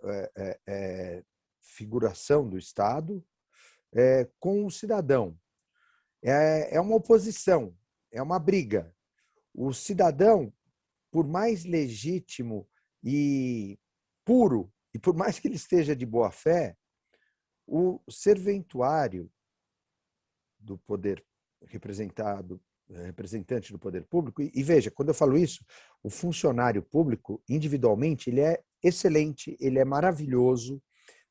figuração do Estado, com o cidadão. É uma oposição, é uma briga. O cidadão, por mais legítimo e puro, e por mais que ele esteja de boa fé, o serventuário do poder representado representante do poder público. E veja, quando eu falo isso, o funcionário público, individualmente, ele é excelente, ele é maravilhoso,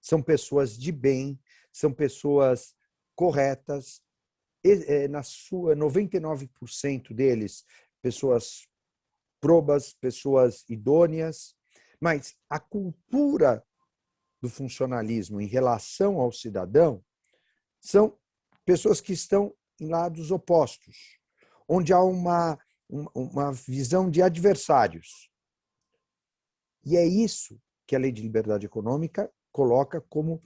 são pessoas de bem, são pessoas corretas, na sua 99% deles, pessoas probas, pessoas idôneas, mas a cultura do funcionalismo em relação ao cidadão são pessoas que estão em lados opostos, onde há uma visão de adversários. E é isso que a Lei de Liberdade Econômica coloca como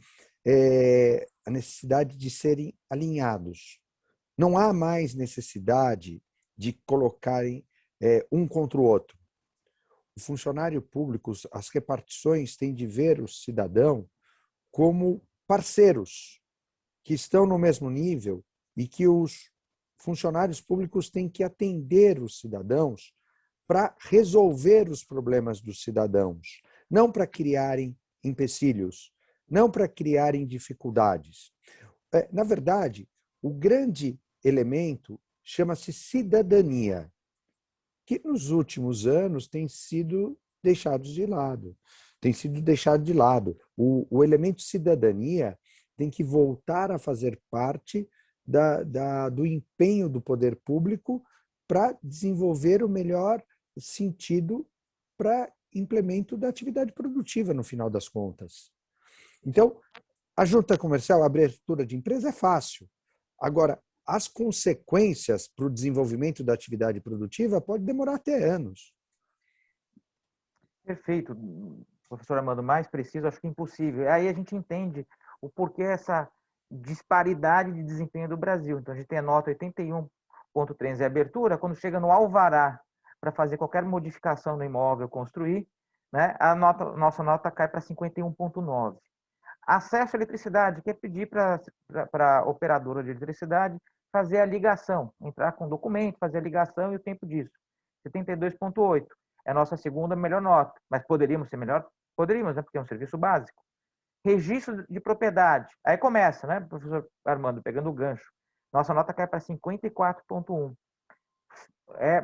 a necessidade de serem alinhados. Não há mais necessidade de colocarem um contra o outro. O funcionário público, as repartições têm de ver o cidadão como parceiros que estão no mesmo nível e que os funcionários públicos têm que atender os cidadãos para resolver os problemas dos cidadãos, não para criarem empecilhos, não para criarem dificuldades. Na verdade, o grande elemento chama-se cidadania, que nos últimos anos tem sido deixado de lado. O elemento cidadania tem que voltar a fazer parte do empenho do poder público para desenvolver o melhor sentido para implemento da atividade produtiva, no final das contas. Então, a junta comercial, a abertura de empresa é fácil. Agora, as consequências para o desenvolvimento da atividade produtiva pode demorar até anos. Perfeito, professor Armando, mais preciso, acho que impossível. Aí a gente entende o porquê essa disparidade de desempenho do Brasil. Então, a gente tem a nota 81.13 de abertura, quando chega no alvará para fazer qualquer modificação no imóvel, construir, né, nossa nota cai para 51.9. Acesso à eletricidade, quer pedir para a operadora de eletricidade fazer a ligação, entrar com documento, fazer a ligação e o tempo disso. 72.8. É a nossa segunda melhor nota, mas poderíamos ser melhor? Poderíamos, né? Porque é um serviço básico. Registro de propriedade. Aí começa, né, professor Armando, pegando o gancho. Nossa nota cai para 54.1.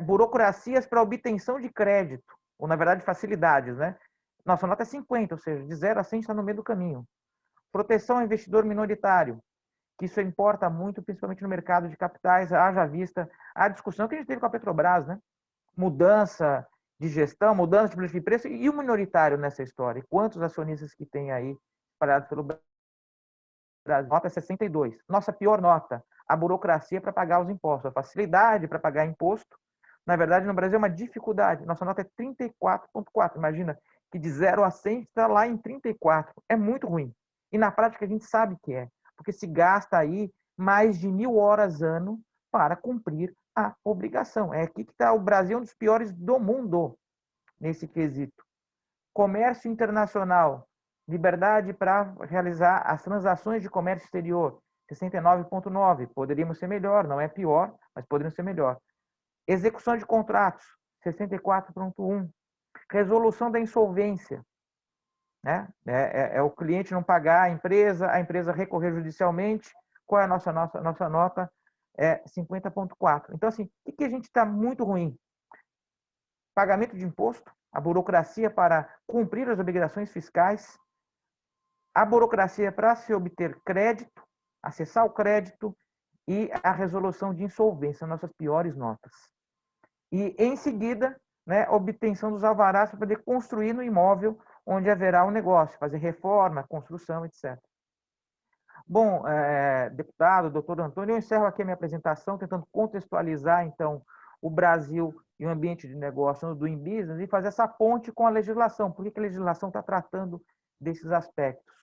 Burocracias para obtenção de crédito, ou na verdade facilidades, né? Nossa nota é 50, ou seja, de 0 a 100 está no meio do caminho. Proteção ao investidor minoritário, que isso importa muito, principalmente no mercado de capitais, haja vista a discussão que a gente teve com a Petrobras, né? Mudança de gestão, mudança de política de preço e o minoritário nessa história. E quantos acionistas que tem aí espalhados pelo Brasil? Nota 62. Nossa pior nota, a burocracia para pagar os impostos, a facilidade para pagar imposto. Na verdade, no Brasil é uma dificuldade. Nossa nota é 34.4. Imagina que de 0 a 100 está lá em 34. É muito ruim. E na prática a gente sabe que é, porque se gasta aí mais de 1.000 horas ano para cumprir a obrigação. É aqui que está o Brasil, um dos piores do mundo nesse quesito. Comércio internacional, liberdade para realizar as transações de comércio exterior, 69.9. Poderíamos ser melhor, não é pior, mas poderíamos ser melhor. Execução de contratos, 64.1. Resolução da insolvência, né? É o cliente não pagar a empresa recorrer judicialmente. Qual é a nossa nota? É 50.4. Então, assim, o que a gente está muito ruim? Pagamento de imposto, a burocracia para cumprir as obrigações fiscais, a burocracia para se obter crédito, acessar o crédito e a resolução de insolvência, nossas piores notas. E, em seguida, né, obtenção dos alvarás para poder construir no imóvel onde haverá um negócio, fazer reforma, construção, etc. Bom, deputado, doutor Antônio, eu encerro aqui a minha apresentação, tentando contextualizar, então, o Brasil e o ambiente de negócio do Doing Business e fazer essa ponte com a legislação. Por que a legislação está tratando desses aspectos?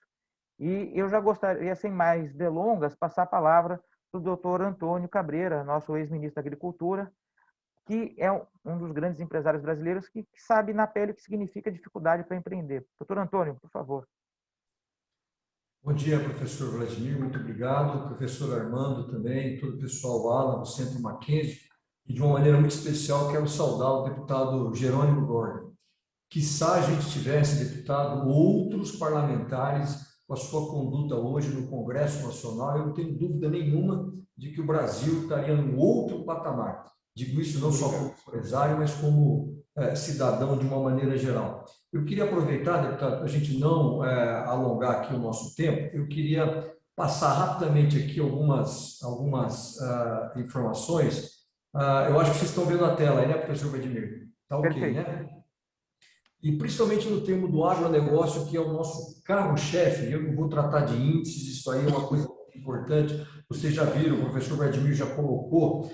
E eu já gostaria, sem mais delongas, passar a palavra para o doutor Antônio Cabreira, nosso ex-ministro da Agricultura, que é um dos grandes empresários brasileiros que sabe na pele o que significa dificuldade para empreender. Doutor Antônio, por favor. Bom dia, professor Vladimir, muito obrigado. Professor Armando também, todo o pessoal lá do Centro Mackenzie. E de uma maneira muito especial, quero saudar o deputado Jerônimo Gordon. Quiçá a gente tivesse, deputado, outros parlamentares com a sua conduta hoje no Congresso Nacional. Eu não tenho dúvida nenhuma de que o Brasil estaria num outro patamar. Digo isso não só como empresário, mas como cidadão de uma maneira geral. Eu queria aproveitar, deputado, para a gente não alongar aqui o nosso tempo, eu queria passar rapidamente aqui algumas informações. Eu acho que vocês estão vendo a tela aí, né, professor Vladimir? Está ok, Perfeito. né? E principalmente no termo do agronegócio, que é o nosso carro-chefe. Eu não vou tratar de índices, isso aí é uma coisa importante. Vocês já viram, o professor Vladimir já colocou.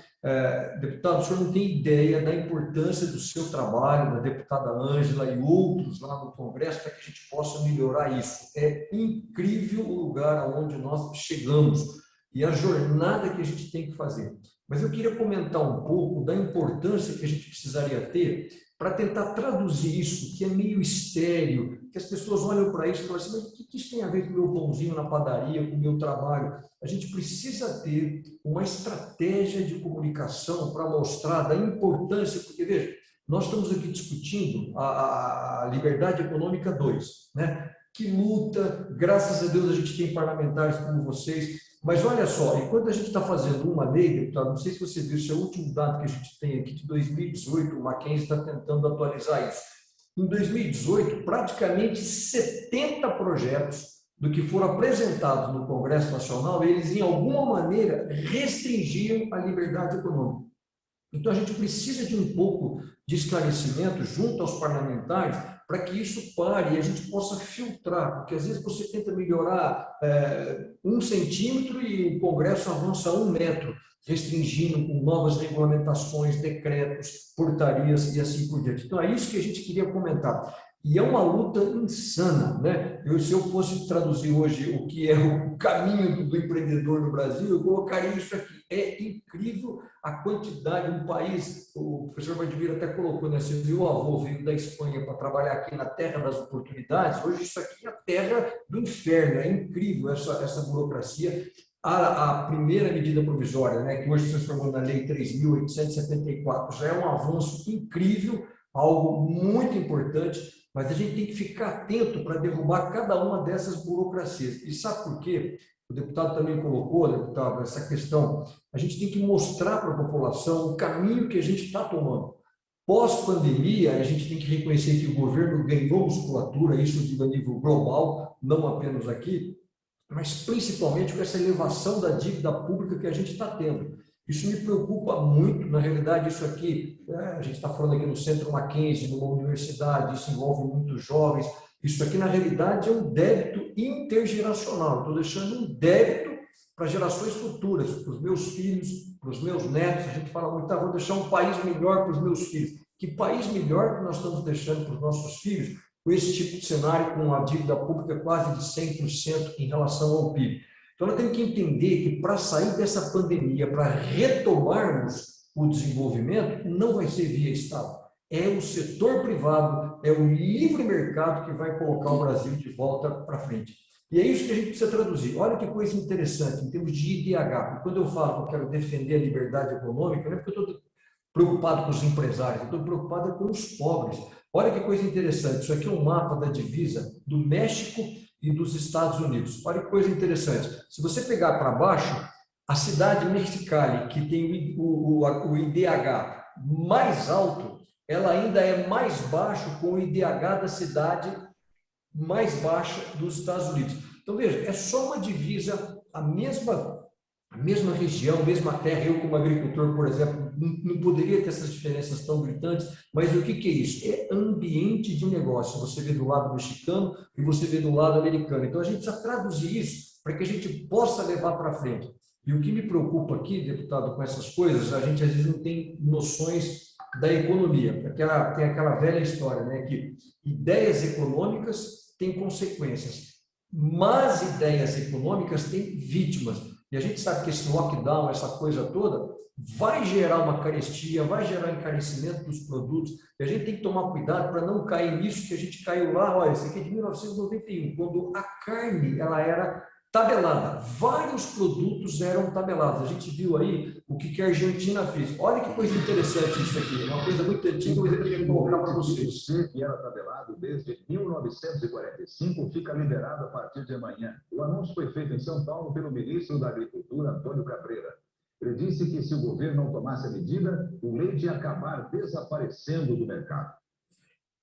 Deputado, o senhor não tem ideia da importância do seu trabalho, da deputada Ângela e outros lá no Congresso, para que a gente possa melhorar isso. É incrível o lugar onde nós chegamos e a jornada que a gente tem que fazer. Mas eu queria comentar um pouco da importância que a gente precisaria ter para tentar traduzir isso, que é meio estéril, que as pessoas olham para isso e falam assim, mas o que isso tem a ver com o meu pãozinho na padaria, com o meu trabalho? A gente precisa ter uma estratégia de comunicação para mostrar da importância, porque, veja, nós estamos aqui discutindo a liberdade econômica 2, né? Que luta, graças a Deus a gente tem parlamentares como vocês, mas olha só, enquanto a gente está fazendo uma lei, deputado, não sei se você viu, esse é o último dado que a gente tem aqui de 2018, o Mackenzie está tentando atualizar isso. Em 2018, praticamente 70 projetos do que foram apresentados no Congresso Nacional, eles, em alguma maneira, restringiam a liberdade econômica. Então, a gente precisa de um pouco de esclarecimento junto aos parlamentares para que isso pare e a gente possa filtrar, porque às vezes você tenta melhorar 1 centímetro e o Congresso avança 1 metro, restringindo com novas regulamentações, decretos, portarias e assim por diante. Então, é isso que a gente queria comentar. E é uma luta insana, né? Se eu fosse traduzir hoje o que é o caminho do empreendedor no Brasil, eu colocaria isso aqui. É incrível a quantidade, um país, o professor Vladimir até colocou, né? Você viu, o avô veio da Espanha para trabalhar aqui na terra das oportunidades, hoje isso aqui é a terra do inferno, é incrível essa burocracia. A primeira medida provisória, né, que hoje se transformou na Lei 3.874, já é um avanço incrível, algo muito importante, mas a gente tem que ficar atento para derrubar cada uma dessas burocracias. E sabe por quê? O deputado também colocou, deputado, essa questão. A gente tem que mostrar para a população o caminho que a gente está tomando. Pós-pandemia, a gente tem que reconhecer que o governo ganhou musculatura, isso de nível global, não apenas aqui, mas principalmente com essa elevação da dívida pública que a gente está tendo. Isso me preocupa muito, na realidade, isso aqui, a gente está falando aqui no Centro Mackenzie, numa universidade, isso envolve muitos jovens, isso aqui, na realidade, é um débito intergeracional, estou deixando um débito para gerações futuras, para os meus filhos, para os meus netos, a gente fala muito, vou deixar um país melhor para os meus filhos. Que país melhor que nós estamos deixando para os nossos filhos com esse tipo de cenário, com a dívida pública quase de 100% em relação ao PIB? Então, nós temos que entender que para sair dessa pandemia, para retomarmos o desenvolvimento, não vai ser via Estado. É o setor privado, é o livre mercado que vai colocar o Brasil de volta para frente. E é isso que a gente precisa traduzir. Olha que coisa interessante, em termos de IDH. Quando eu falo que eu quero defender a liberdade econômica, não é porque eu estou preocupado com os empresários, eu estou preocupado com os pobres. Olha que coisa interessante, isso aqui é um mapa da divisa do México e dos Estados Unidos. Olha que coisa interessante. Se você pegar para baixo, a cidade de Mexicali, que tem o IDH mais alto, ela ainda é mais baixo com o IDH da cidade mais baixa dos Estados Unidos. Então, veja, é só uma divisa, a mesma região, mesma terra. Eu, como agricultor, por exemplo, não poderia ter essas diferenças tão gritantes, mas o que é isso? É ambiente de negócio. Você vê do lado mexicano e você vê do lado americano. Então, a gente precisa traduzir isso para que a gente possa levar para frente. E o que me preocupa aqui, deputado, com essas coisas, a gente às vezes não tem noções da economia. Tem aquela velha história, né, que ideias econômicas têm consequências, mas ideias econômicas têm vítimas. E a gente sabe que esse lockdown, essa coisa toda, vai gerar uma carestia, vai gerar encarecimento dos produtos, e a gente tem que tomar cuidado para não cair nisso que a gente caiu lá. Olha, isso aqui é de 1991, quando a carne ela era tabelada. Vários produtos eram tabelados. A gente viu aí o que a Argentina fez. Olha que coisa interessante isso aqui. É uma coisa muito antiga, mas eu queria colocar para vocês. Que era tabelado desde 1945 fica liberado a partir de amanhã. O anúncio foi feito em São Paulo pelo ministro da Agricultura, Antônio Cabreira. Ele disse que se o governo não tomasse a medida, o leite ia acabar desaparecendo do mercado.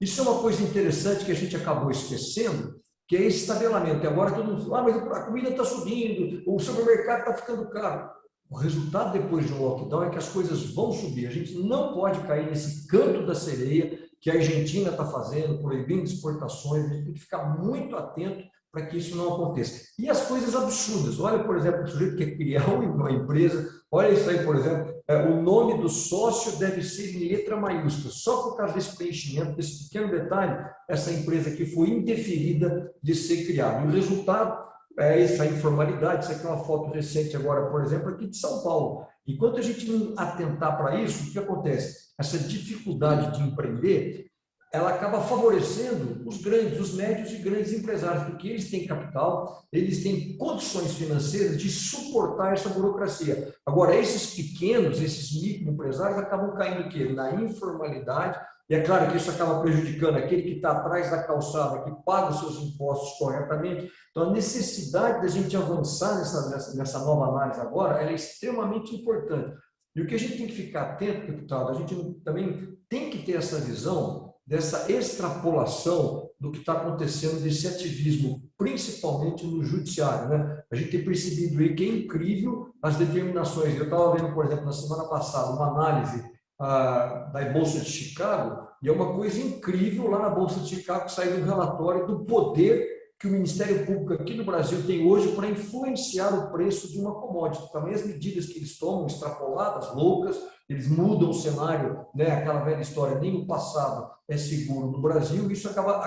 Isso é uma coisa interessante que a gente acabou esquecendo, que é esse tabelamento. E agora todo mundo fala, mas a comida está subindo, o supermercado está ficando caro. O resultado depois de um lockdown é que as coisas vão subir. A gente não pode cair nesse canto da sereia que a Argentina está fazendo, proibindo exportações. A gente tem que ficar muito atento para que isso não aconteça. E as coisas absurdas. Olha, por exemplo, o sujeito que quer criar uma empresa, olha isso aí, por exemplo, o nome do sócio deve ser em letra maiúscula. Só por causa desse preenchimento, desse pequeno detalhe, essa empresa aqui foi indeferida de ser criada. E o resultado é essa informalidade. Isso aqui é uma foto recente agora, por exemplo, aqui de São Paulo. Enquanto a gente não atentar para isso, o que acontece? Essa dificuldade de empreender, ela acaba favorecendo os grandes, os médios e grandes empresários, porque eles têm capital, eles têm condições financeiras de suportar essa burocracia. Agora, esses pequenos, esses microempresários acabam caindo o quê? Na informalidade, e é claro que isso acaba prejudicando aquele que está atrás da calçada, que paga os seus impostos corretamente. Então, a necessidade da gente avançar nessa nova análise agora, ela é extremamente importante. E o que a gente tem que ficar atento, deputado, a gente também tem que ter essa visão dessa extrapolação do que está acontecendo, desse ativismo, principalmente no judiciário, né? A gente tem percebido aí que é incrível as determinações. Eu estava vendo, por exemplo, na semana passada, uma análise da Bolsa de Chicago, e é uma coisa incrível lá na Bolsa de Chicago, que saiu um relatório do poder que o Ministério Público aqui no Brasil tem hoje para influenciar o preço de uma commodity. Também as medidas que eles tomam, extrapoladas, loucas, eles mudam o cenário, né? Aquela velha história, nem o passado é seguro no Brasil, isso acaba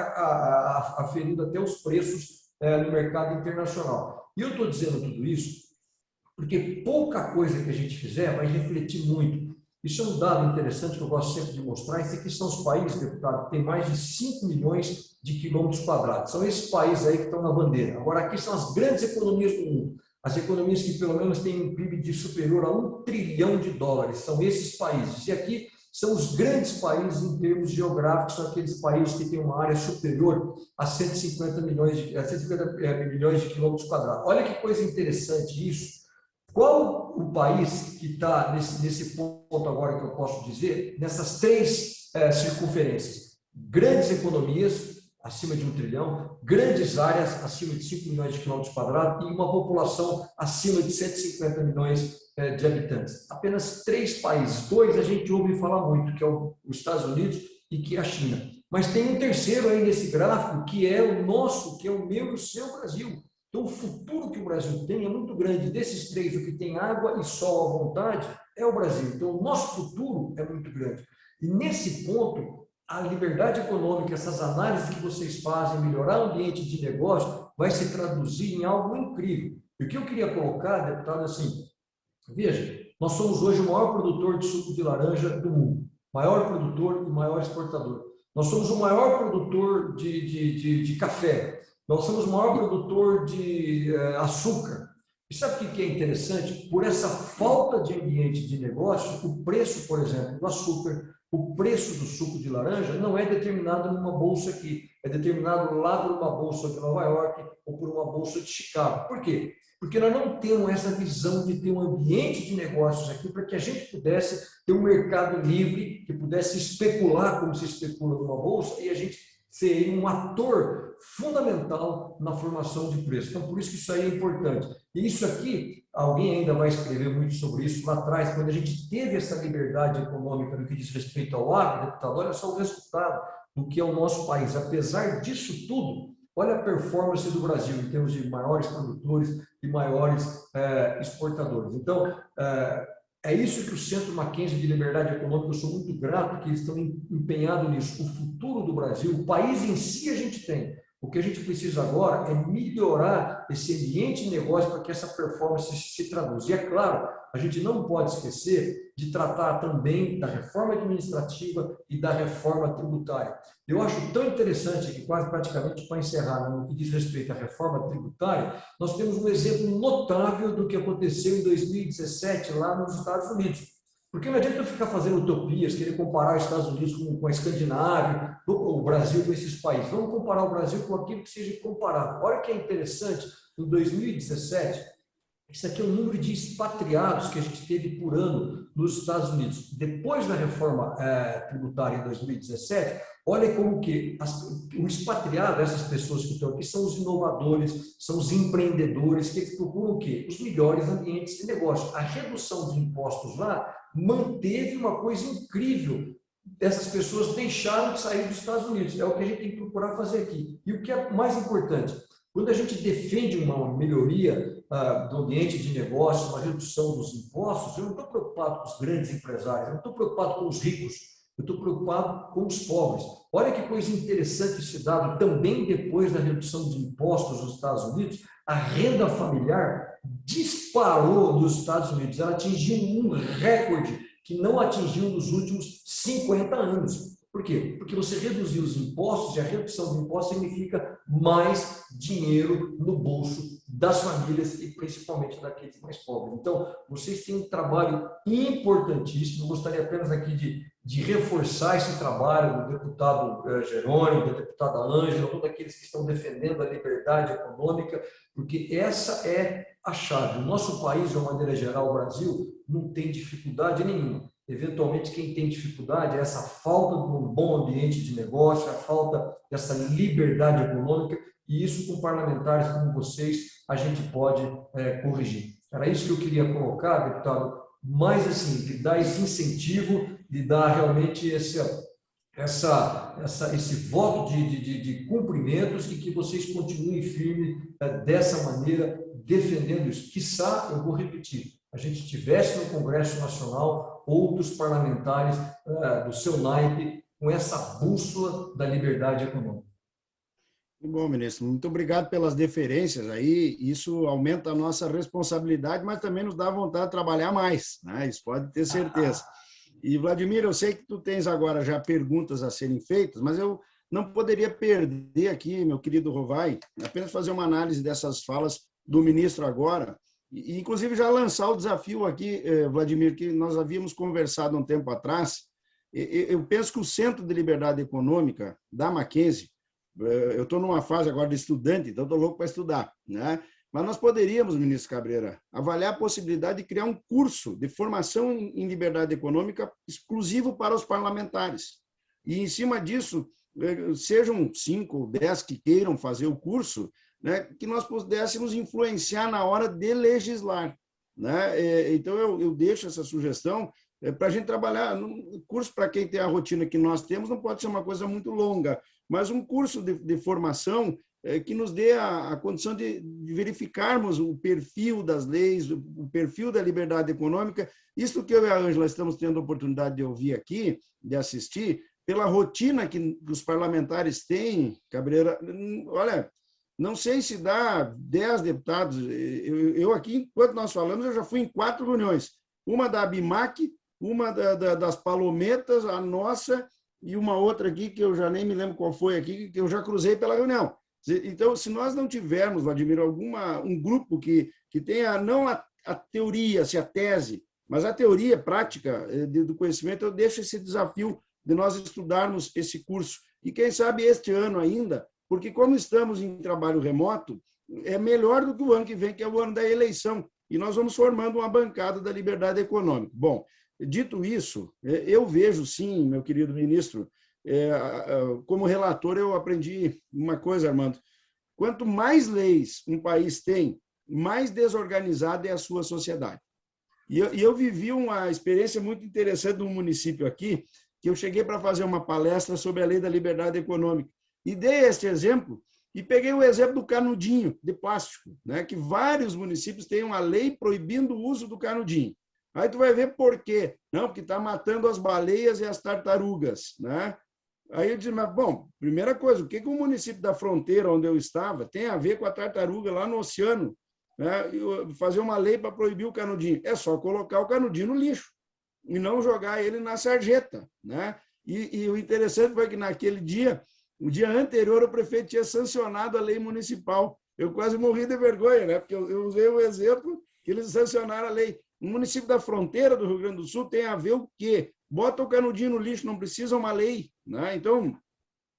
aferindo até os preços no mercado internacional. E eu estou dizendo tudo isso porque pouca coisa que a gente fizer vai refletir muito. Isso é um dado interessante que eu gosto sempre de mostrar. Esses aqui são os países, deputado, que têm mais de 5 milhões de quilômetros quadrados. São esses países aí que estão na bandeira. Agora, aqui são as grandes economias do mundo. As economias que pelo menos têm um PIB de superior a $1 trilhão. São esses países. E aqui são os grandes países em termos geográficos, são aqueles países que têm uma área superior a 150 milhões de quilômetros quadrados. Olha que coisa interessante isso. Qual o país que está nesse ponto agora que eu posso dizer, nessas três circunferências? Grandes economias, acima de 1 trilhão, grandes áreas, acima de 5 milhões de quilômetros quadrados, e uma população acima de 150 milhões de habitantes. Apenas 3 países. 2 a gente ouve falar muito, que é os Estados Unidos e que é a China. Mas tem um terceiro aí nesse gráfico, que é o nosso, que é o meu e o seu Brasil. Então, o futuro que o Brasil tem é muito grande. Desses 3, o que tem água e sol à vontade é o Brasil. Então, o nosso futuro é muito grande. E, nesse ponto, a liberdade econômica, essas análises que vocês fazem, melhorar o ambiente de negócio, vai se traduzir em algo incrível. E o que eu queria colocar, deputado, é assim, veja, nós somos hoje o maior produtor de suco de laranja do mundo. Maior produtor e maior exportador. Nós somos o maior produtor de café. Nós somos o maior produtor de açúcar. E sabe o que é interessante? Por essa falta de ambiente de negócio, o preço, por exemplo, do açúcar, o preço do suco de laranja não é determinado numa bolsa aqui, é determinado lá por uma bolsa de Nova York ou por uma bolsa de Chicago. Por quê? Porque nós não temos essa visão de ter um ambiente de negócios aqui para que a gente pudesse ter um mercado livre, que pudesse especular como se especula numa bolsa e a gente ser um ator fundamental na formação de preço. Então, por isso que isso aí é importante. E isso aqui, alguém ainda vai escrever muito sobre isso lá atrás, quando a gente teve essa liberdade econômica no que diz respeito ao agro, deputado, olha só o resultado do que é o nosso país. Apesar disso tudo, olha a performance do Brasil em termos de maiores produtores e maiores exportadores. Então, é isso que o Centro Mackenzie de Liberdade Econômica, eu sou muito grato que eles estão empenhados nisso. O futuro do Brasil, o país em si a gente tem, O que a gente precisa agora é melhorar esse ambiente de negócio para que essa performance se traduza. E é claro, a gente não pode esquecer de tratar também da reforma administrativa e da reforma tributária. Eu acho tão interessante que, quase praticamente para encerrar, no que diz respeito à reforma tributária, nós temos um exemplo notável do que aconteceu em 2017 lá nos Estados Unidos. Porque não adianta ficar fazendo utopias, querer comparar os Estados Unidos com a Escandinávia, o Brasil com esses países. Vamos comparar o Brasil com aquilo que seja comparável. Olha que é interessante, em 2017, isso aqui é o número de expatriados que a gente teve por ano nos Estados Unidos. Depois da reforma tributária em 2017, olha como que o expatriado, essas pessoas que estão aqui, são os inovadores, são os empreendedores, que eles procuram o quê? Os melhores ambientes de negócio. A redução de impostos lá manteve uma coisa incrível. Essas pessoas deixaram de sair dos Estados Unidos. É o que a gente tem que procurar fazer aqui. E o que é mais importante, quando a gente defende uma melhoria do ambiente de negócio, uma redução dos impostos, eu não estou preocupado com os grandes empresários, eu não estou preocupado com os ricos, eu estou preocupado com os pobres. Olha que coisa interessante esse dado, também depois da redução de impostos nos Estados Unidos, a renda familiar disparou nos Estados Unidos, ela atingiu um recorde que não atingiu nos últimos 50 anos. Por quê? Porque você reduziu os impostos, e a redução de impostos significa mais dinheiro no bolso das famílias e principalmente daqueles mais pobres. Então, vocês têm um trabalho importantíssimo. Eu gostaria apenas aqui de reforçar esse trabalho do deputado Jerônimo, da deputada Ângela, todos aqueles que estão defendendo a liberdade econômica, porque essa é a chave. O nosso país, de uma maneira geral, o Brasil, não tem dificuldade nenhuma. Eventualmente, quem tem dificuldade é essa falta de um bom ambiente de negócio, a falta dessa liberdade econômica, e isso com parlamentares como vocês a gente pode corrigir. Era isso que eu queria colocar, deputado, mais assim, de dar esse incentivo, de dar realmente esse voto de cumprimentos e que vocês continuem firmes dessa maneira, defendendo isso. Quiçá, eu vou repetir, a gente tivesse no Congresso Nacional outros parlamentares do seu naipe com essa bússola da liberdade econômica. Muito bom, ministro. Muito obrigado pelas deferências aí. Isso aumenta a nossa responsabilidade, mas também nos dá vontade de trabalhar mais, né? Isso pode ter certeza. E, Vladimir, eu sei que tu tens agora já perguntas a serem feitas, mas eu não poderia perder aqui, meu querido Rovai, apenas fazer uma análise dessas falas do ministro agora, e inclusive já lançar o desafio aqui, Vladimir, que nós havíamos conversado um tempo atrás. Eu penso que o Centro de Liberdade Econômica da Mackenzie, eu estou numa fase agora de estudante, então estou louco para estudar, né? Mas nós poderíamos, ministro Cabreira, avaliar a possibilidade de criar um curso de formação em liberdade econômica exclusivo para os parlamentares. E, em cima disso, sejam 5 ou 10 que queiram fazer o curso, né, que nós pudéssemos influenciar na hora de legislar, né? Então, eu deixo essa sugestão para a gente trabalhar. Um curso, para quem tem a rotina que nós temos, não pode ser uma coisa muito longa, mas um curso de formação que nos dê a condição de verificarmos o perfil das leis, o perfil da liberdade econômica. Isso que eu e a Ângela estamos tendo a oportunidade de ouvir aqui, de assistir, pela rotina que os parlamentares têm, Cabreira. Olha, não sei se dá 10 deputados. Eu aqui, enquanto nós falamos, eu já fui em 4 reuniões. Uma da ABIMAC, uma das Palometas, a nossa, e uma outra aqui, que eu já nem me lembro qual foi aqui, que eu já cruzei pela reunião. Então, se nós não tivermos, Vladimir, um grupo que tenha não a teoria, a tese, mas a teoria prática do conhecimento, eu deixo esse desafio de nós estudarmos esse curso. E quem sabe este ano ainda, porque como estamos em trabalho remoto, é melhor do que o ano que vem, que é o ano da eleição, e nós vamos formando uma bancada da liberdade econômica. Bom, dito isso, eu vejo sim, meu querido ministro, como relator, eu aprendi uma coisa, Armando. Quanto mais leis um país tem, mais desorganizada é a sua sociedade. E eu vivi uma experiência muito interessante num município aqui, que eu cheguei para fazer uma palestra sobre a lei da liberdade econômica. E dei este exemplo, e peguei o exemplo do canudinho de plástico, né? Que vários municípios têm uma lei proibindo o uso do canudinho. Aí tu vai ver por quê. Não, porque está matando as baleias e as tartarugas, né? Aí eu disse, mas, bom, primeira coisa, o que o município da fronteira onde eu estava tem a ver com a tartaruga lá no oceano? Né? Fazer uma lei para proibir o canudinho. É só colocar o canudinho no lixo e não jogar ele na sarjeta. Né? E o interessante foi que naquele dia, o dia anterior, o prefeito tinha sancionado a lei municipal. Eu quase morri de vergonha, né? Porque eu usei o exemplo que eles sancionaram a lei. O município da fronteira do Rio Grande do Sul tem a ver o quê? Bota o canudinho no lixo, não precisa uma lei. Né? Então,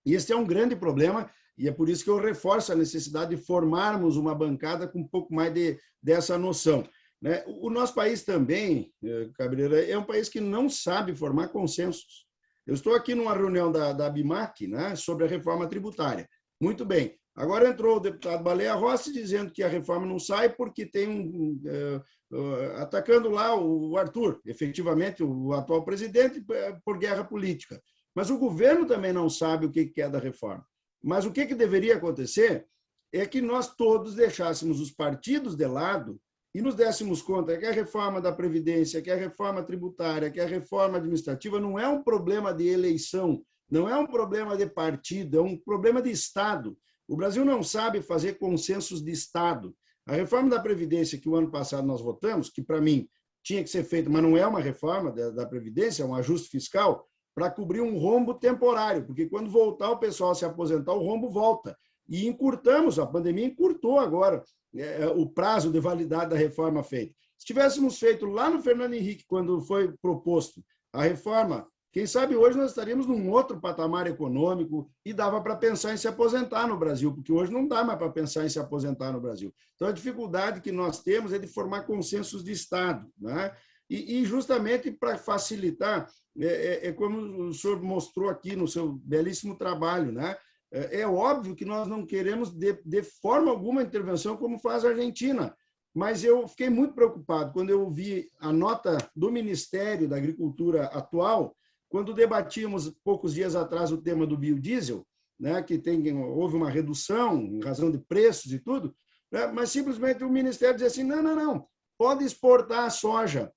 esse é um grande problema e é por isso que eu reforço a necessidade de formarmos uma bancada com um pouco mais dessa noção. Né? O nosso país também, Cabreira, é um país que não sabe formar consensos. Eu estou aqui numa reunião da ABIMAC, né, sobre a reforma tributária. Muito bem. Agora entrou o deputado Baleia Rossi dizendo que a reforma não sai porque tem atacando lá o Arthur, efetivamente o atual presidente, por guerra política. Mas o governo também não sabe o que é da reforma. Mas o que deveria acontecer é que nós todos deixássemos os partidos de lado e nos dessemos conta que a reforma da Previdência, que a reforma tributária, que a reforma administrativa não é um problema de eleição, não é um problema de partido, é um problema de Estado. O Brasil não sabe fazer consensos de Estado. A reforma da Previdência, que o ano passado nós votamos, que para mim tinha que ser feita, mas não é uma reforma da Previdência, é um ajuste fiscal, para cobrir um rombo temporário, porque quando voltar o pessoal a se aposentar, o rombo volta. E encurtamos, a pandemia encurtou agora o prazo de validade da reforma feita. Se tivéssemos feito lá no Fernando Henrique, quando foi proposto a reforma, quem sabe hoje nós estaríamos num outro patamar econômico e dava para pensar em se aposentar no Brasil, porque hoje não dá mais para pensar em se aposentar no Brasil. Então, a dificuldade que nós temos é de formar consensos de Estado, né? E justamente para facilitar, como o senhor mostrou aqui no seu belíssimo trabalho, né? É óbvio que nós não queremos, de forma alguma, intervenção como faz a Argentina, mas eu fiquei muito preocupado quando eu vi a nota do Ministério da Agricultura atual, quando debatíamos, poucos dias atrás, o tema do biodiesel, né, que houve uma redução em razão de preços e tudo, né, mas simplesmente o Ministério dizia assim, não, pode exportar a soja,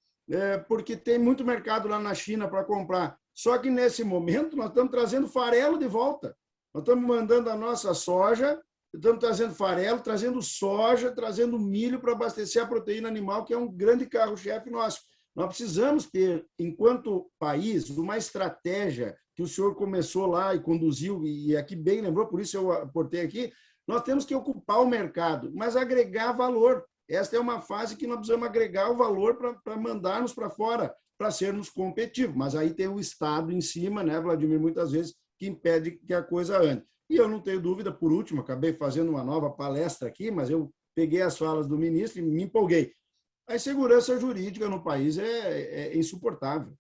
porque tem muito mercado lá na China para comprar. Só que, nesse momento, nós estamos trazendo farelo de volta. Nós estamos mandando a nossa soja, estamos trazendo farelo, trazendo soja, trazendo milho para abastecer a proteína animal, que é um grande carro-chefe nosso. Nós precisamos ter, enquanto país, uma estratégia que o senhor começou lá e conduziu, e aqui bem lembrou, por isso eu aportei aqui, nós temos que ocupar o mercado, mas agregar valor. Esta é uma fase que nós precisamos agregar o valor para mandarmos para fora, para sermos competitivos. Mas aí tem o Estado em cima, né, Vladimir, muitas vezes, que impede que a coisa ande. E eu não tenho dúvida, por último, acabei fazendo uma nova palestra aqui, mas eu peguei as falas do ministro e me empolguei. A insegurança jurídica no país é insuportável.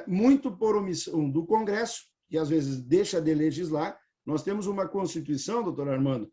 Muito por omissão do Congresso, que às vezes deixa de legislar. Nós temos uma Constituição, doutor Armando,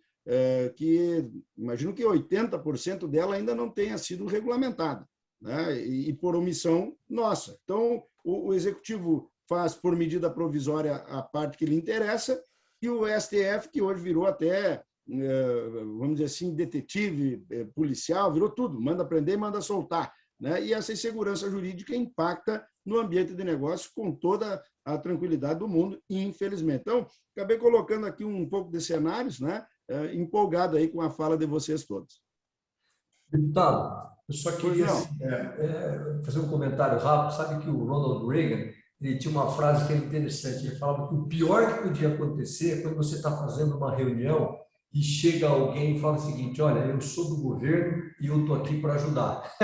que imagino que 80% dela ainda não tenha sido regulamentada, né? E por omissão nossa. Então, o Executivo faz por medida provisória a parte que lhe interessa, e o STF, que hoje virou até, vamos dizer assim, detetive, policial, virou tudo, manda prender e manda soltar, né? E essa insegurança jurídica impacta no ambiente de negócio com toda a tranquilidade do mundo, infelizmente. Então, acabei colocando aqui um pouco de cenários, né? Empolgado aí com a fala de vocês todos. Deputado, eu só queria fazer um comentário rápido. Sabe que o Ronald Reagan, ele tinha uma frase que é interessante. Ele falava que o pior que podia acontecer é quando você está fazendo uma reunião e chega alguém e fala o seguinte: olha, eu sou do governo e eu estou aqui para ajudar.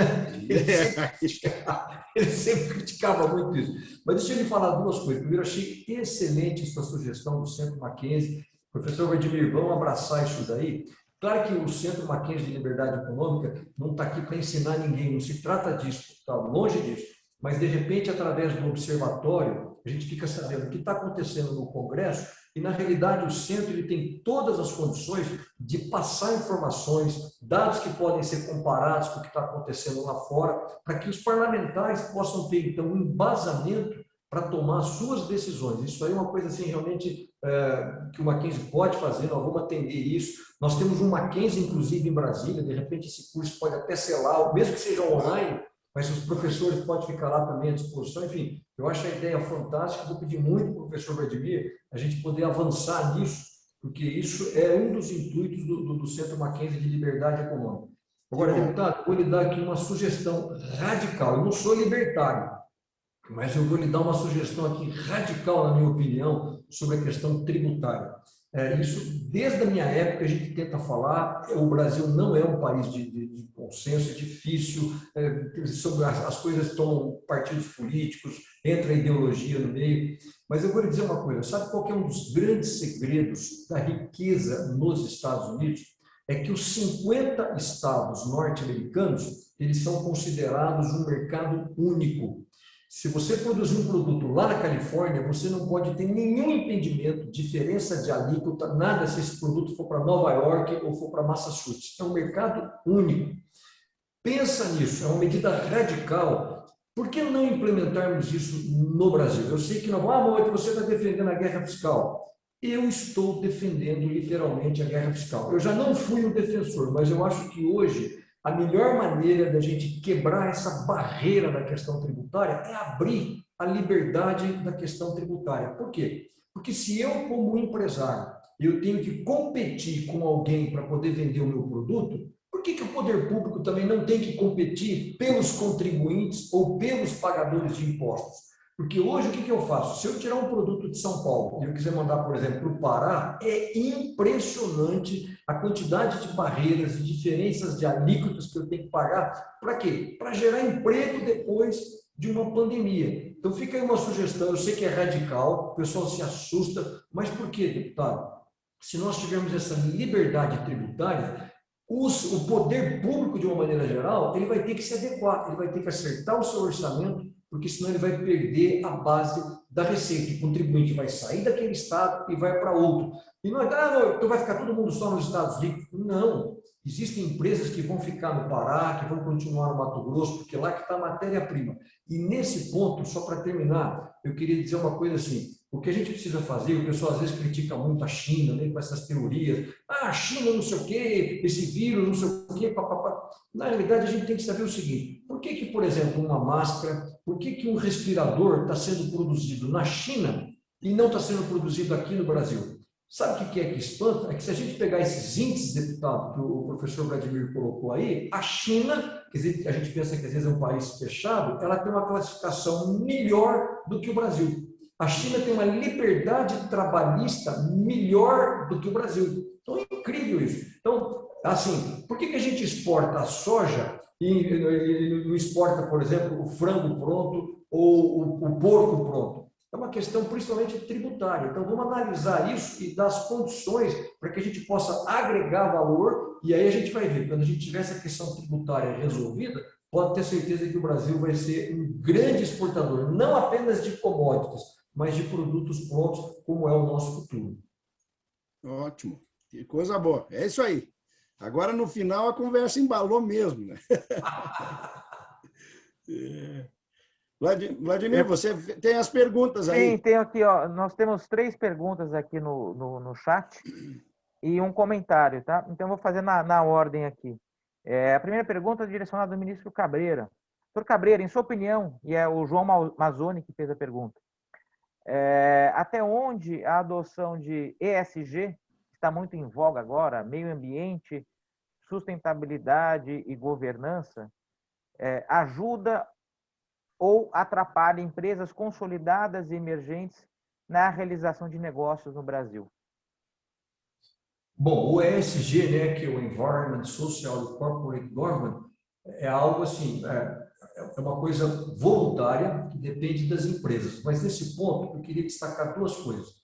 Ele sempre criticava muito isso. Mas deixa eu lhe falar duas coisas. Primeiro, achei excelente sua sugestão do Centro Mackenzie. Professor Vladimir, vamos abraçar isso daí. Claro que o Centro Mackenzie de Liberdade Econômica não está aqui para ensinar ninguém, não se trata disso, está longe disso. Mas, de repente, através do observatório, a gente fica sabendo o que está acontecendo no Congresso e, na realidade, o centro ele tem todas as condições de passar informações, dados que podem ser comparados com o que está acontecendo lá fora, para que os parlamentares possam ter, então, um embasamento para tomar suas decisões. Isso aí é uma coisa, assim, realmente, que o Mackenzie pode fazer, nós vamos atender isso. Nós temos um Mackenzie, inclusive, em Brasília, de repente esse curso pode até ser lá, mesmo que seja online, mas os professores podem ficar lá também à disposição. Enfim, eu acho a ideia fantástica, vou pedir muito para o professor Vladimir a gente poder avançar nisso, porque isso é um dos intuitos do Centro Mackenzie de Liberdade Econômica. Agora, deputado, vou lhe dar aqui uma sugestão radical. Eu não sou libertário, mas eu vou lhe dar uma sugestão aqui radical, na minha opinião, sobre a questão tributária. Isso, desde a minha época, a gente tenta falar, o Brasil não é um país de consenso, é difícil, sobre as coisas tomam partidos políticos, entra a ideologia no meio, mas eu vou lhe dizer uma coisa, sabe qual que é um dos grandes segredos da riqueza nos Estados Unidos? É que os 50 estados norte-americanos, eles são considerados um mercado único. Se você produzir um produto lá na Califórnia, você não pode ter nenhum impedimento, diferença de alíquota, nada se esse produto for para Nova York ou for para Massachusetts. É um mercado único. Pensa nisso, é uma medida radical. Por que não implementarmos isso no Brasil? Eu sei que não, Mohamed, você está defendendo a guerra fiscal. Eu estou defendendo literalmente a guerra fiscal. Eu já não fui um defensor, mas eu acho que hoje a melhor maneira da gente quebrar essa barreira da questão tributária é abrir a liberdade da questão tributária. Por quê? Porque se eu, como empresário, eu tenho que competir com alguém para poder vender o meu produto, por que o poder público também não tem que competir pelos contribuintes ou pelos pagadores de impostos? Porque hoje o que eu faço? Se eu tirar um produto de São Paulo e eu quiser mandar, por exemplo, para o Pará, é impressionante a quantidade de barreiras e diferenças de alíquotas que eu tenho que pagar. Para quê? Para gerar emprego depois de uma pandemia. Então fica aí uma sugestão, eu sei que é radical, o pessoal se assusta, mas por quê, deputado? Se nós tivermos essa liberdade tributária, o poder público, de uma maneira geral, ele vai ter que se adequar, ele vai ter que acertar o seu orçamento, porque senão ele vai perder a base da receita. O contribuinte vai sair daquele estado e vai para outro. E não é, então vai ficar todo mundo só nos estados ricos. Não. Existem empresas que vão ficar no Pará, que vão continuar no Mato Grosso, porque lá que está a matéria-prima. E nesse ponto, só para terminar, eu queria dizer uma coisa assim, o que a gente precisa fazer, o pessoal às vezes critica muito a China, né, com essas teorias, a China não sei o quê, esse vírus não sei o quê, papapá. Na realidade, a gente tem que saber o seguinte, por que, por exemplo, uma máscara, por que um respirador está sendo produzido na China e não está sendo produzido aqui no Brasil? Sabe o que é que espanta? É que se a gente pegar esses índices, deputado, que o professor Vladimir colocou aí, a China, quer dizer, a gente pensa que às vezes é um país fechado, ela tem uma classificação melhor do que o Brasil. A China tem uma liberdade trabalhista melhor do que o Brasil. Então é incrível isso. Então, assim, por que a gente exporta a soja e não exporta, por exemplo, o frango pronto ou o porco pronto? É uma questão principalmente tributária. Então, vamos analisar isso e dar as condições para que a gente possa agregar valor e aí a gente vai ver, quando a gente tiver essa questão tributária resolvida, pode ter certeza que o Brasil vai ser um grande exportador, não apenas de commodities, mas de produtos prontos, como é o nosso futuro. Ótimo. Que coisa boa. É isso aí. Agora, no final, a conversa embalou mesmo, né? Vladimir, você tem as perguntas aí? Sim, tenho aqui, ó. Nós temos 3 perguntas aqui no chat e um comentário, tá? Então, eu vou fazer na ordem aqui. A primeira pergunta é direcionada ao ministro Cabreira. Doutor Cabreira, em sua opinião, e é o João Mazzoni que fez a pergunta, até onde a adoção de ESG está muito em voga agora, meio ambiente, sustentabilidade e governança, ajuda ou atrapalha empresas consolidadas e emergentes na realização de negócios no Brasil? Bom, o ESG, né, que é o Environment, Social e Corporate Governance, é algo assim, é uma coisa voluntária que depende das empresas. Mas nesse ponto eu queria destacar 2 coisas.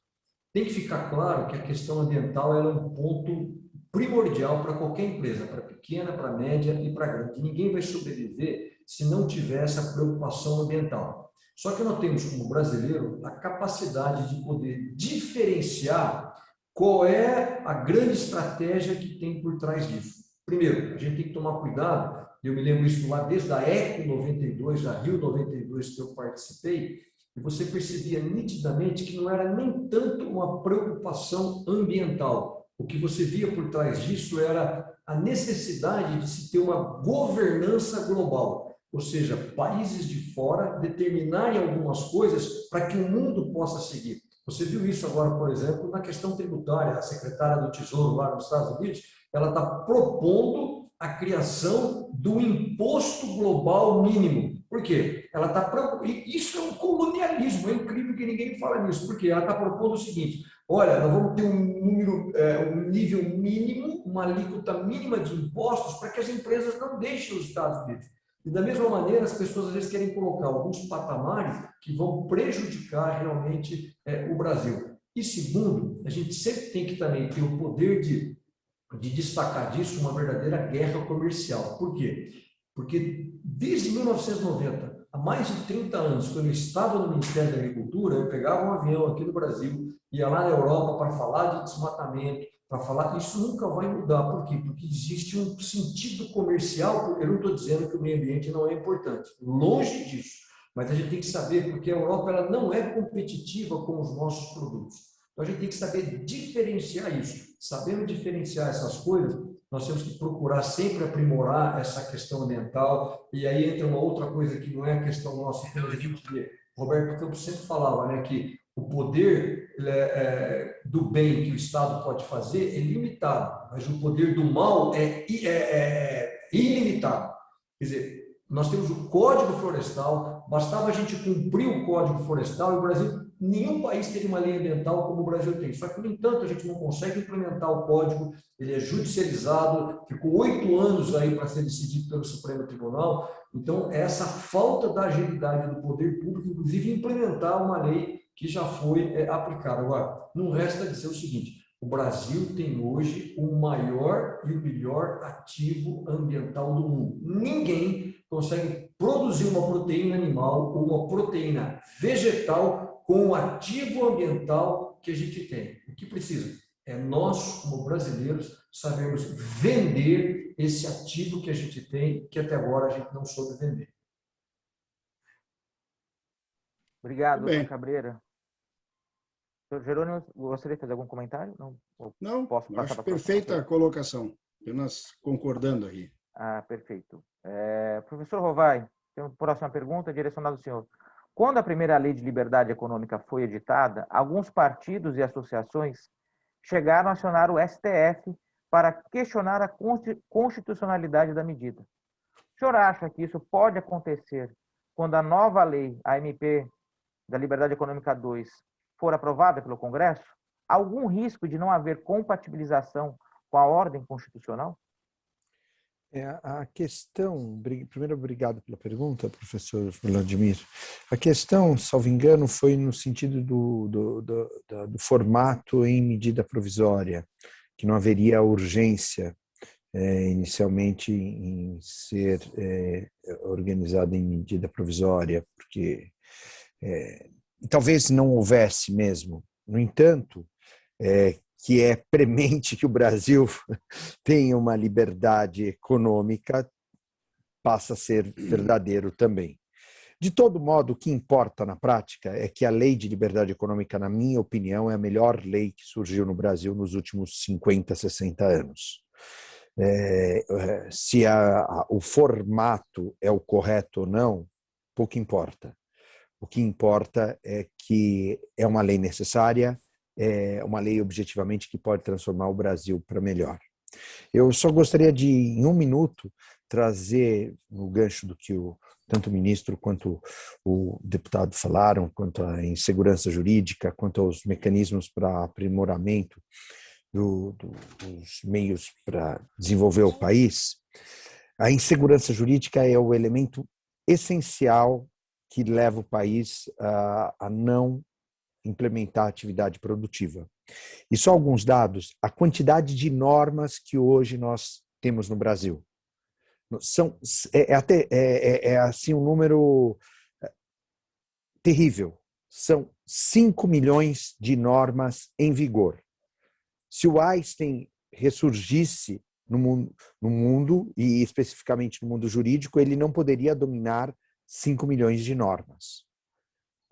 Tem que ficar claro que a questão ambiental ela é um ponto primordial para qualquer empresa, para pequena, para média e para grande. Ninguém vai sobreviver se não tiver essa preocupação ambiental. Só que nós temos, como brasileiro, a capacidade de poder diferenciar qual é a grande estratégia que tem por trás disso. Primeiro, a gente tem que tomar cuidado, eu me lembro isso lá desde a ECO 92, a Rio 92 que eu participei, e você percebia nitidamente que não era nem tanto uma preocupação ambiental. O que você via por trás disso era a necessidade de se ter uma governança global. ou seja, países de fora determinarem algumas coisas para que o mundo possa seguir. Você viu isso agora, por exemplo, na questão tributária. A secretária do Tesouro lá nos Estados Unidos, ela está propondo a criação do imposto global mínimo. Por quê? Ela está isso é um colonialismo, é incrível que ninguém fala nisso, porque ela está propondo o seguinte: olha, nós vamos ter um nível mínimo, uma alíquota mínima de impostos para que as empresas não deixem os Estados Unidos. E da mesma maneira, as pessoas às vezes querem colocar alguns patamares que vão prejudicar realmente o Brasil. E segundo, a gente sempre tem que também ter o poder de destacar disso uma verdadeira guerra comercial. Por quê? Porque desde 1990, há mais de 30 anos, quando eu estava no Ministério da Agricultura, eu pegava um avião aqui no Brasil, ia lá na Europa para falar de desmatamento, para falar, isso nunca vai mudar. Por quê? Porque existe um sentido comercial. Eu não estou dizendo que o meio ambiente não é importante, longe disso, mas a gente tem que saber, porque a Europa ela não é competitiva com os nossos produtos. Então a gente tem que saber diferenciar isso. Sabendo diferenciar essas coisas, nós temos que procurar sempre aprimorar essa questão ambiental. E aí entra uma outra coisa que não é a questão nossa, como a gente vê. Roberto Campos sempre falava, né, que o poder do bem que o Estado pode fazer é limitado, mas o poder do mal é ilimitado. Quer dizer, nós temos o Código Florestal, bastava a gente cumprir o Código Florestal, e o Brasil, nenhum país teria uma lei ambiental como o Brasil tem. Só que, no entanto, a gente não consegue implementar o código, ele é judicializado, ficou 8 anos aí para ser decidido pelo Supremo Tribunal. Então, essa falta da agilidade do poder público, inclusive implementar uma lei que já foi aplicada. Agora, não resta dizer o seguinte: o Brasil tem hoje o maior e o melhor ativo ambiental do mundo. Ninguém consegue produzir uma proteína animal ou uma proteína vegetal com o ativo ambiental que a gente tem. O que precisa é nós, como brasileiros, sabermos vender esse ativo que a gente tem, que até agora a gente não soube vender. Obrigado, doutor Cabreira. Doutor Jerônimo, gostaria de fazer algum comentário? Não, posso passar acho para a perfeita a colocação. Apenas concordando aí. Ah, perfeito. Professor Rovai, tem uma próxima pergunta direcionada ao senhor. Quando a primeira lei de liberdade econômica foi editada, alguns partidos e associações chegaram a acionar o STF para questionar a constitucionalidade da medida. O senhor acha que isso pode acontecer quando a nova lei, a MP da Liberdade Econômica 2, for aprovada pelo Congresso? Há algum risco de não haver compatibilização com a ordem constitucional? A questão, primeiro, obrigado pela pergunta, professor Vladimir. A questão, salvo engano, foi no sentido do formato em medida provisória, que não haveria urgência inicialmente em ser organizado em medida provisória, porque talvez não houvesse mesmo. No entanto, que é premente que o Brasil tenha uma liberdade econômica, passa a ser verdadeiro também. De todo modo, o que importa na prática é que a Lei de Liberdade Econômica, na minha opinião, é a melhor lei que surgiu no Brasil nos últimos 50, 60 anos. Se o formato é o correto ou não, pouco importa. O que importa é que é uma lei necessária, é uma lei objetivamente que pode transformar o Brasil para melhor. Eu só gostaria de, em um minuto, trazer no gancho do que tanto o ministro quanto o deputado falaram, quanto à insegurança jurídica, quanto aos mecanismos para aprimoramento dos meios para desenvolver o país. A insegurança jurídica é o elemento essencial que leva o país a não implementar a atividade produtiva. E só alguns dados: a quantidade de normas que hoje nós temos no Brasil é assim um número terrível. São 5 milhões de normas em vigor. Se o Einstein ressurgisse no mundo, e especificamente no mundo jurídico, ele não poderia dominar 5 milhões de normas.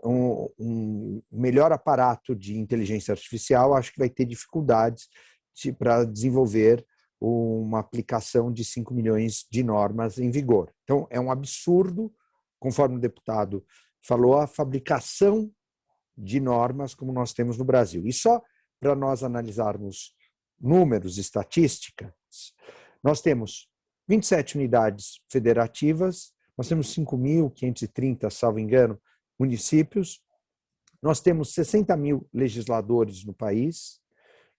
Um melhor aparato de inteligência artificial, acho que vai ter dificuldades para desenvolver uma aplicação de 5 milhões de normas em vigor. Então, é um absurdo, conforme o deputado falou, a fabricação de normas como nós temos no Brasil. E só para nós analisarmos números, estatísticas, nós temos 27 unidades federativas, nós temos 5.530, salvo engano, municípios, nós temos 60 mil legisladores no país,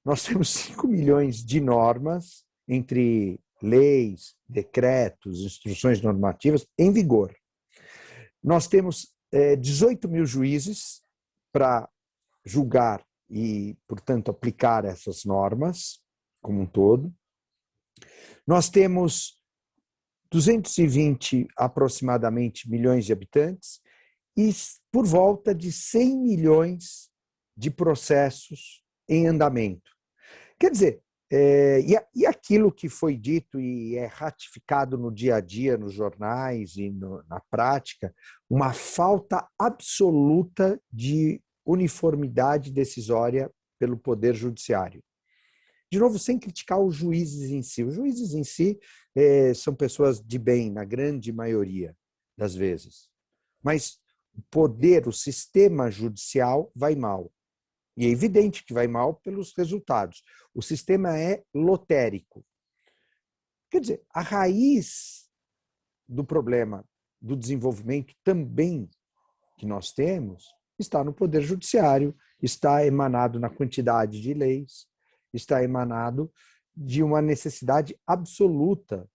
nós temos 5 milhões de normas, entre leis, decretos, instruções normativas, em vigor. Nós temos 18 mil juízes para julgar e, portanto, aplicar essas normas como um todo. Nós temos 220, aproximadamente, milhões de habitantes e por volta de 100 milhões de processos em andamento. Quer dizer, e aquilo que foi dito e é ratificado no dia a dia, nos jornais e na prática, uma falta absoluta de uniformidade decisória pelo Poder Judiciário. De novo, sem criticar os juízes em si. Os juízes em si são pessoas de bem, na grande maioria das vezes. Mas o poder, o sistema judicial vai mal. E é evidente que vai mal pelos resultados. O sistema é lotérico. Quer dizer, a raiz do problema do desenvolvimento também que nós temos está no Poder Judiciário, está emanado na quantidade de leis, está emanado de uma necessidade absoluta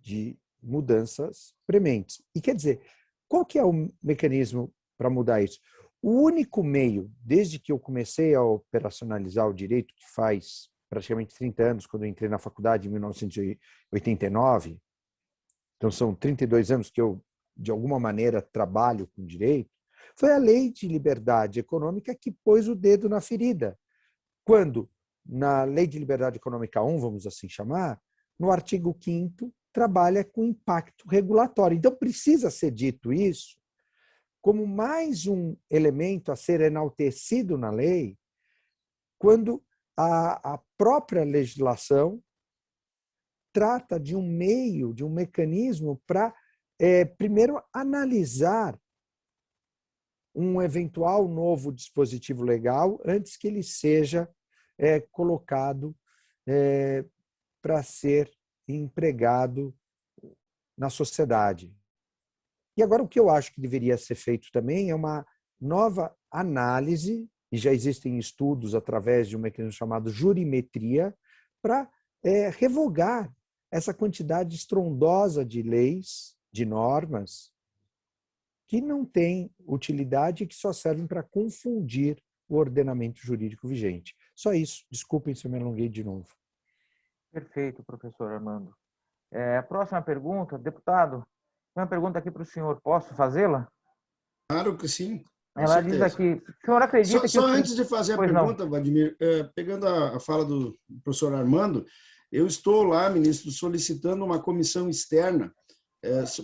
de mudanças prementes. E quer dizer, qual que é o mecanismo para mudar isso? O único meio, desde que eu comecei a operacionalizar o direito, que faz praticamente 30 anos, quando eu entrei na faculdade em 1989, então são 32 anos que eu, de alguma maneira, trabalho com direito, foi a Lei de Liberdade Econômica que pôs o dedo na ferida. Quando, na Lei de Liberdade Econômica 1, vamos assim chamar, no artigo 5º, trabalha com impacto regulatório. Então, precisa ser dito isso como mais um elemento a ser enaltecido na lei, quando a própria legislação trata de um meio, de um mecanismo para, primeiro, analisar um eventual novo dispositivo legal antes que ele seja colocado para ser empregado na sociedade. E agora o que eu acho que deveria ser feito também é uma nova análise, e já existem estudos através de um mecanismo chamado jurimetria, para revogar essa quantidade estrondosa de leis, de normas, que não têm utilidade e que só servem para confundir o ordenamento jurídico vigente. Só isso. Desculpem se eu me alonguei de novo. Perfeito, professor Armando. Próxima pergunta, deputado. Uma pergunta aqui para o senhor. Posso fazê-la? Claro que sim. Ela diz aqui, o senhor acredita que... Só antes de fazer a pergunta, não. Vladimir, pegando a fala do professor Armando, eu estou lá, ministro, solicitando uma comissão externa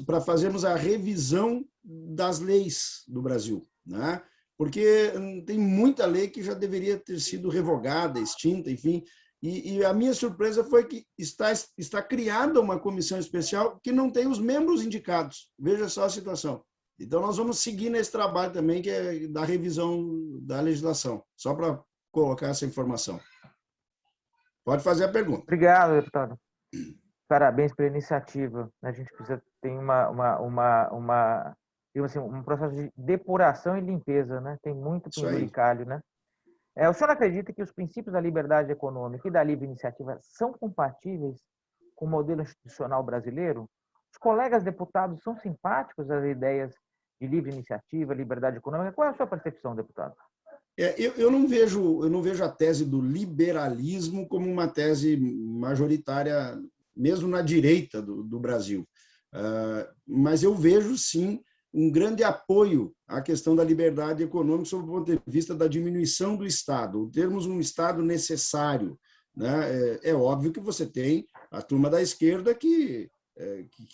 para fazermos a revisão das leis do Brasil, né? Porque tem muita lei que já deveria ter sido revogada, extinta, enfim. E a minha surpresa foi que está criada uma comissão especial que não tem os membros indicados. Veja só a situação. Então, nós vamos seguir nesse trabalho também, que é da revisão da legislação, só para colocar essa informação. Pode fazer a pergunta. Obrigado, deputado. Parabéns pela iniciativa. A gente precisa ter um processo de depuração e limpeza, né? Tem muito penduricalho, né? O senhor acredita que os princípios da liberdade econômica e da livre iniciativa são compatíveis com o modelo institucional brasileiro? Os colegas deputados são simpáticos às ideias de livre iniciativa, liberdade econômica? Qual é a sua percepção, deputado? Eu não vejo a tese do liberalismo como uma tese majoritária, mesmo na direita do Brasil. Mas eu vejo, sim, um grande apoio à questão da liberdade econômica sob o ponto de vista da diminuição do Estado, termos um Estado necessário, né? É óbvio que você tem a turma da esquerda que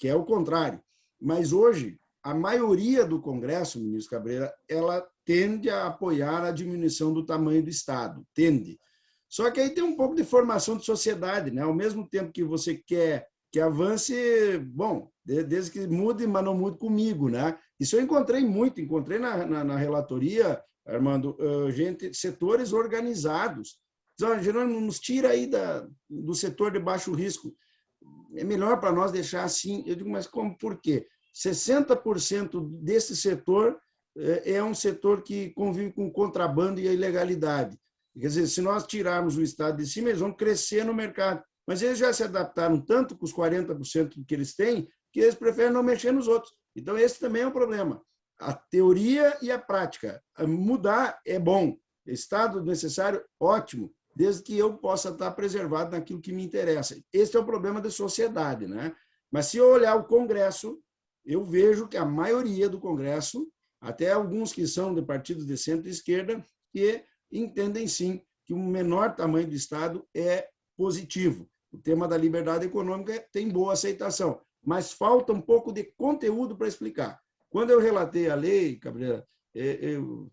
é o contrário, mas hoje a maioria do Congresso, ministro Cabreira, ela tende a apoiar a diminuição do tamanho do Estado, tende. Só que aí tem um pouco de formação de sociedade, né? Ao mesmo tempo que você quer que avance, bom, desde que mude, mas não mude comigo, né? Isso eu encontrei muito, encontrei na relatoria, Armando, setores organizados. Jerônimo, nos tira aí do setor de baixo risco. É melhor para nós deixar assim. Eu digo, mas como, por quê? 60% desse setor é um setor que convive com o contrabando e a ilegalidade. Quer dizer, se nós tirarmos o Estado de cima, eles vão crescer no mercado. Mas eles já se adaptaram tanto com os 40% que eles têm, que eles preferem não mexer nos outros. Então, esse também é um problema. A teoria e a prática. Mudar é bom. Estado necessário, ótimo, desde que eu possa estar preservado naquilo que me interessa. Esse é o problema da sociedade, né? Mas se eu olhar o Congresso, eu vejo que a maioria do Congresso, até alguns que são de partidos de centro e esquerda, que entendem sim que o menor tamanho do Estado é positivo. O tema da liberdade econômica tem boa aceitação, mas falta um pouco de conteúdo para explicar. Quando eu relatei a lei, Cabreira,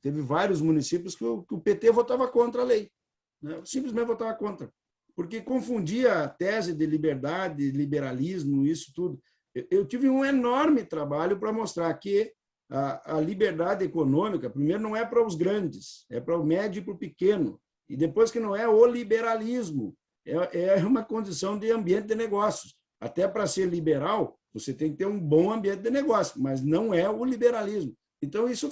teve vários municípios que o PT votava contra a lei, né? Simplesmente votava contra, porque confundia a tese de liberdade, liberalismo, isso tudo. Eu tive um enorme trabalho para mostrar que a liberdade econômica, primeiro, não é para os grandes, é para o médio e para o pequeno, e depois que não é o liberalismo, é uma condição de ambiente de negócios. Até para ser liberal, você tem que ter um bom ambiente de negócio, mas não é o liberalismo. Então, isso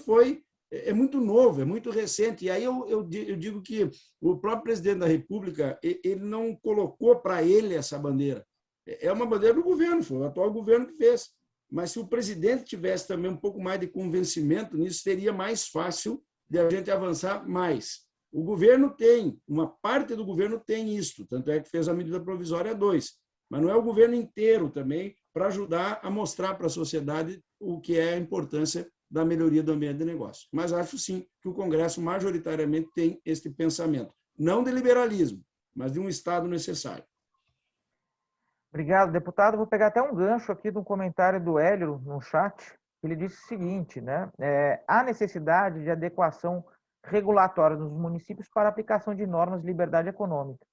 é muito novo, é muito recente. E aí eu digo que o próprio presidente da República, ele não colocou para ele essa bandeira. É uma bandeira do governo, foi o atual governo que fez. Mas se o presidente tivesse também um pouco mais de convencimento nisso, seria mais fácil de a gente avançar mais. O governo tem, uma parte do governo tem isso, tanto é que fez a medida provisória 2, mas não é o governo inteiro também para ajudar a mostrar para a sociedade o que é a importância da melhoria do ambiente de negócio. Mas acho sim que o Congresso majoritariamente tem este pensamento, não de liberalismo, mas de um Estado necessário. Obrigado, deputado. Vou pegar até um gancho aqui do comentário do Hélio no chat. Ele disse o seguinte, né? Há necessidade de adequação regulatória nos municípios para a aplicação de normas de liberdade econômica.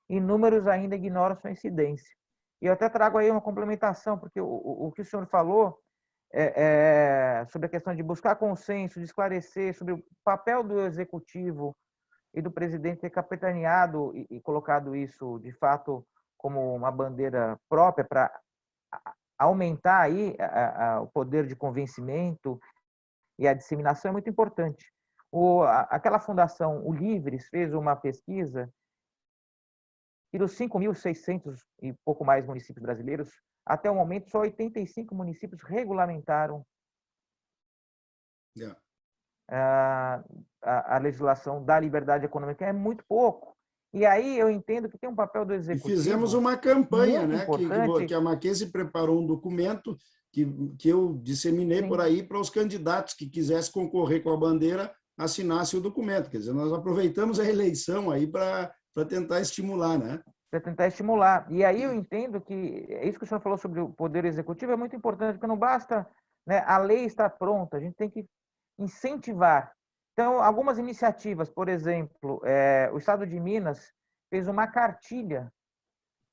E números ainda ignoram sua incidência. E eu até trago aí uma complementação, porque o que o senhor falou sobre a questão de buscar consenso, de esclarecer sobre o papel do executivo e do presidente ter capitaneado e colocado isso, de fato, como uma bandeira própria para aumentar aí o poder de convencimento e a disseminação é muito importante. Aquela fundação, o Livres, fez uma pesquisa e dos 5.600 e pouco mais municípios brasileiros, até o momento, só 85 municípios regulamentaram a legislação da liberdade econômica. É muito pouco. E aí eu entendo que tem um papel do executivo. E fizemos uma campanha, né? Importante. Que a Mackenzie preparou um documento que eu disseminei Sim. por aí para os candidatos que quisessem concorrer com a bandeira assinassem o documento. Quer dizer, nós aproveitamos a eleição aí para tentar estimular, né? Para tentar estimular. E aí eu entendo que isso que o senhor falou sobre o poder executivo é muito importante, porque não basta, né, a lei estar pronta, a gente tem que incentivar. Então, algumas iniciativas, por exemplo, o Estado de Minas fez uma cartilha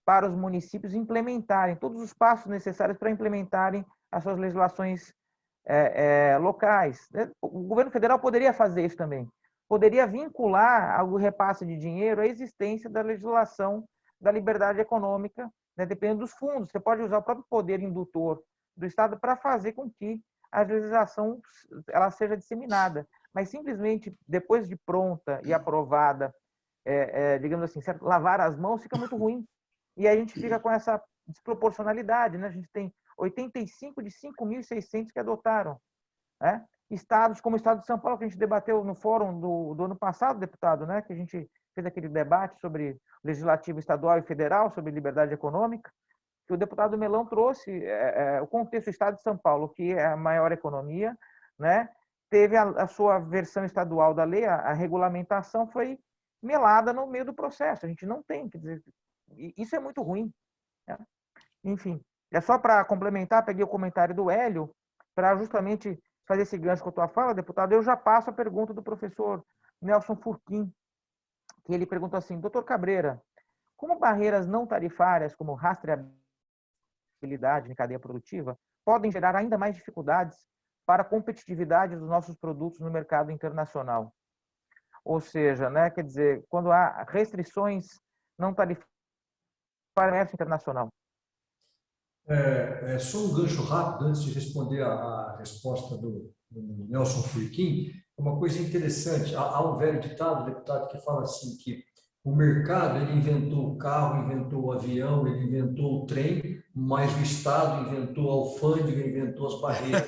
para os municípios implementarem todos os passos necessários para implementarem as suas legislações locais. O governo federal poderia fazer isso também. Poderia vincular o repasse de dinheiro à existência da legislação da liberdade econômica, né, dependendo dos fundos. Você pode usar o próprio poder indutor do Estado para fazer com que a legislação ela seja disseminada. Mas simplesmente, depois de pronta e aprovada, digamos assim, certo? Lavar as mãos fica muito ruim. E aí a gente fica com essa desproporcionalidade, né? A gente tem 85 de 5.600 que adotaram, né? Estados como o Estado de São Paulo, que a gente debateu no fórum do ano passado, deputado, né? Que a gente fez aquele debate sobre legislativo estadual e federal, sobre liberdade econômica, que o deputado Melão trouxe o contexto do Estado de São Paulo, que é a maior economia, né? Teve a sua versão estadual da lei, a regulamentação foi melada no meio do processo. A gente não tem, quer dizer, isso é muito ruim, né? Enfim, é só para complementar, peguei o comentário do Hélio, para justamente fazer esse gancho com a tua fala, deputado, eu já passo a pergunta do professor Nelson Furquim, que ele perguntou assim: doutor Cabreira, como barreiras não tarifárias, como rastreabilidade em cadeia produtiva, podem gerar ainda mais dificuldades para a competitividade dos nossos produtos no mercado internacional? Ou seja, né, quer dizer, quando há restrições não tarifárias no comércio internacional. Só um gancho rápido antes de responder a resposta do Nelson Furquim. Uma coisa interessante, há um velho ditado, deputado, que fala assim que o mercado ele inventou o carro, inventou o avião, ele inventou o trem, mas o Estado inventou a alfândega, inventou as barreiras.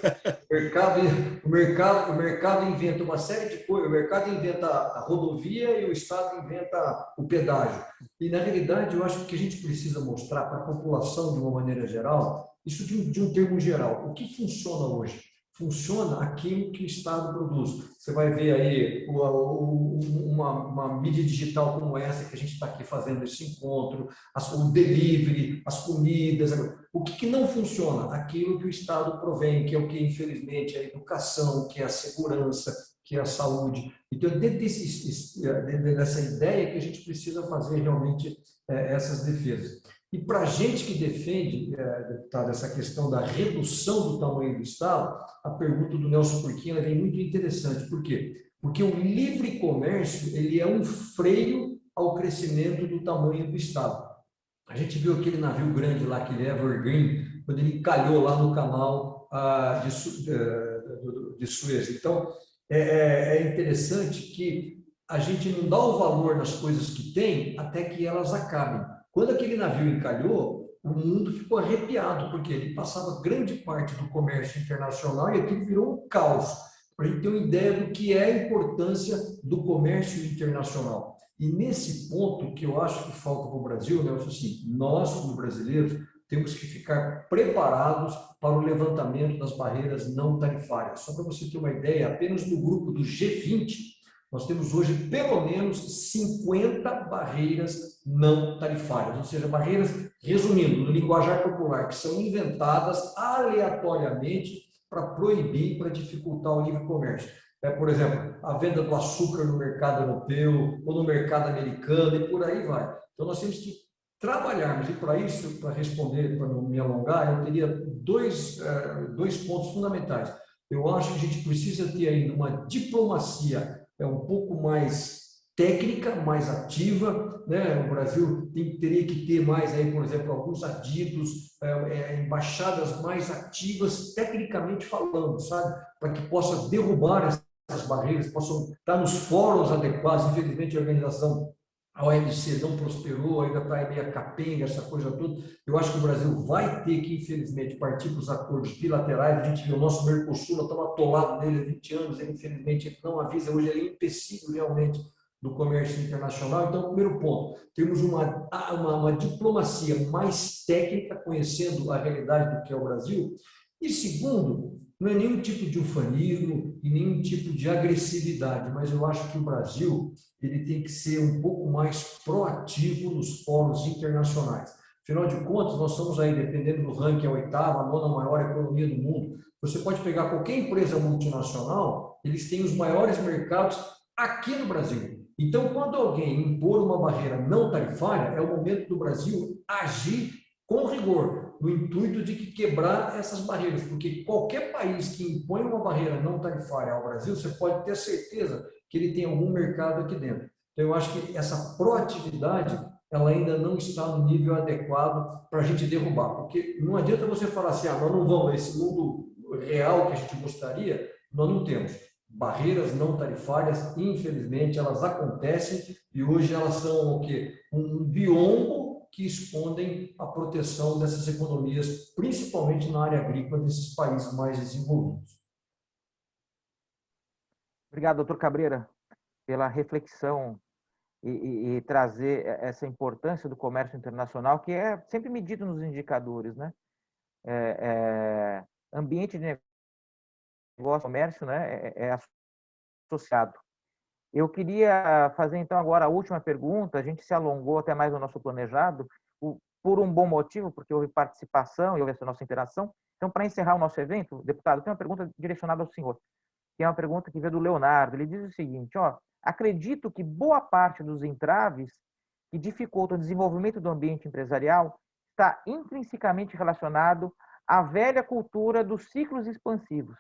O mercado inventa uma série de coisas, o mercado inventa a rodovia e o Estado inventa o pedágio. E, na realidade, eu acho que a gente precisa mostrar para a população, de uma maneira geral, isso de um termo geral. O que funciona hoje? Funciona aquilo que o Estado produz. Você vai ver aí uma mídia digital como essa que a gente está aqui fazendo esse encontro, o delivery, as comidas. O que não funciona? Aquilo que o Estado provém, que é o que, infelizmente, é a educação, que é a segurança, que é a saúde. Então, dentro dessa ideia que a gente precisa fazer realmente essas defesas. E para a gente que defende, deputado, essa questão da redução do tamanho do Estado, a pergunta do Nelson Furquim vem muito interessante. Por quê? Porque o livre comércio ele é um freio ao crescimento do tamanho do Estado. A gente viu aquele navio grande lá, aquele Evergreen, quando ele encalhou lá no canal de Suez. Então, é interessante que a gente não dá o valor nas coisas que tem até que elas acabem. Quando aquele navio encalhou, o mundo ficou arrepiado, porque ele passava grande parte do comércio internacional e aquilo virou um caos. Para a gente ter uma ideia do que é a importância do comércio internacional. E nesse ponto que eu acho que falta para o Brasil, né, assim, nós, como brasileiros, temos que ficar preparados para o levantamento das barreiras não tarifárias. Só para você ter uma ideia, apenas no grupo do G20, nós temos hoje pelo menos 50 barreiras não tarifárias, ou seja, barreiras, resumindo, no linguajar popular, que são inventadas aleatoriamente para proibir, para dificultar o livre comércio. Por exemplo, a venda do açúcar no mercado europeu ou no mercado americano e por aí vai. Então, nós temos que trabalharmos, e para isso, para responder, para não me alongar, eu teria dois pontos fundamentais. Eu acho que a gente precisa ter ainda uma diplomacia um pouco mais técnica, mais ativa, né? O Brasil teria que ter mais aí, por exemplo, alguns adidos, embaixadas mais ativas, tecnicamente falando, sabe? Para que possa derrubar essas barreiras, possam estar nos fóruns adequados. Infelizmente, a organização, a OMC não prosperou, ainda está meio capenga, essa coisa toda. Eu acho que o Brasil vai ter que, infelizmente, partir para os acordos bilaterais. A gente viu o nosso Mercosul, estava atolado nele há 20 anos, ele, infelizmente, ele não avisa, hoje ele é empecilho realmente do comércio internacional. Então, primeiro ponto, temos uma diplomacia mais técnica, conhecendo a realidade do que é o Brasil. E segundo, não é nenhum tipo de ufanismo e nenhum tipo de agressividade, mas eu acho que o Brasil ele tem que ser um pouco mais proativo nos fóruns internacionais. Afinal de contas, nós estamos aí, dependendo do ranking, a 8ª, a 9ª maior economia do mundo. Você pode pegar qualquer empresa multinacional, eles têm os maiores mercados aqui no Brasil. Então, quando alguém impor uma barreira não tarifária, é o momento do Brasil agir com rigor, no intuito de quebrar essas barreiras, porque qualquer país que impõe uma barreira não tarifária ao Brasil, você pode ter certeza que ele tem algum mercado aqui dentro. Então, eu acho que essa proatividade, ela ainda não está no nível adequado para a gente derrubar, porque não adianta você falar assim, nós não vamos, esse mundo real que a gente gostaria, nós não temos. Barreiras não tarifárias, infelizmente, elas acontecem e hoje elas são o quê? Um biombo que escondem a proteção dessas economias, principalmente na área agrícola desses países mais desenvolvidos. Obrigado, doutor Cabreira, pela reflexão e trazer essa importância do comércio internacional, que é sempre medido nos indicadores, né? Ambiente de negócio, comércio, né, é associado. Eu queria fazer, então, agora a última pergunta. A gente se alongou até mais do nosso planejado, por um bom motivo, porque houve participação e houve essa nossa interação. Então, para encerrar o nosso evento, deputado, tem uma pergunta direcionada ao senhor, que é uma pergunta que veio do Leonardo. Ele diz o seguinte, acredito que boa parte dos entraves que dificultam o desenvolvimento do ambiente empresarial está intrinsecamente relacionado à velha cultura dos ciclos expansivos.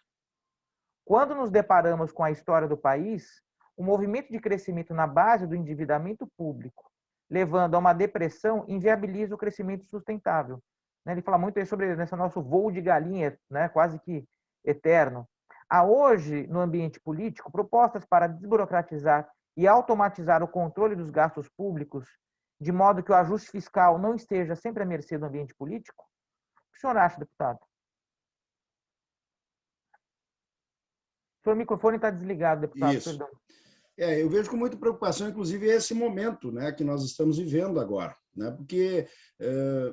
Quando nos deparamos com a história do país, o movimento de crescimento na base do endividamento público, levando a uma depressão, inviabiliza o crescimento sustentável. Ele fala muito aí sobre esse nosso voo de galinha, quase que eterno. Há hoje, no ambiente político, propostas para desburocratizar e automatizar o controle dos gastos públicos, de modo que o ajuste fiscal não esteja sempre à mercê do ambiente político? O que o senhor acha, deputado? O seu microfone está desligado, deputado. Isso. Perdão. Eu vejo com muita preocupação, inclusive, esse momento, né, que nós estamos vivendo agora, né, porque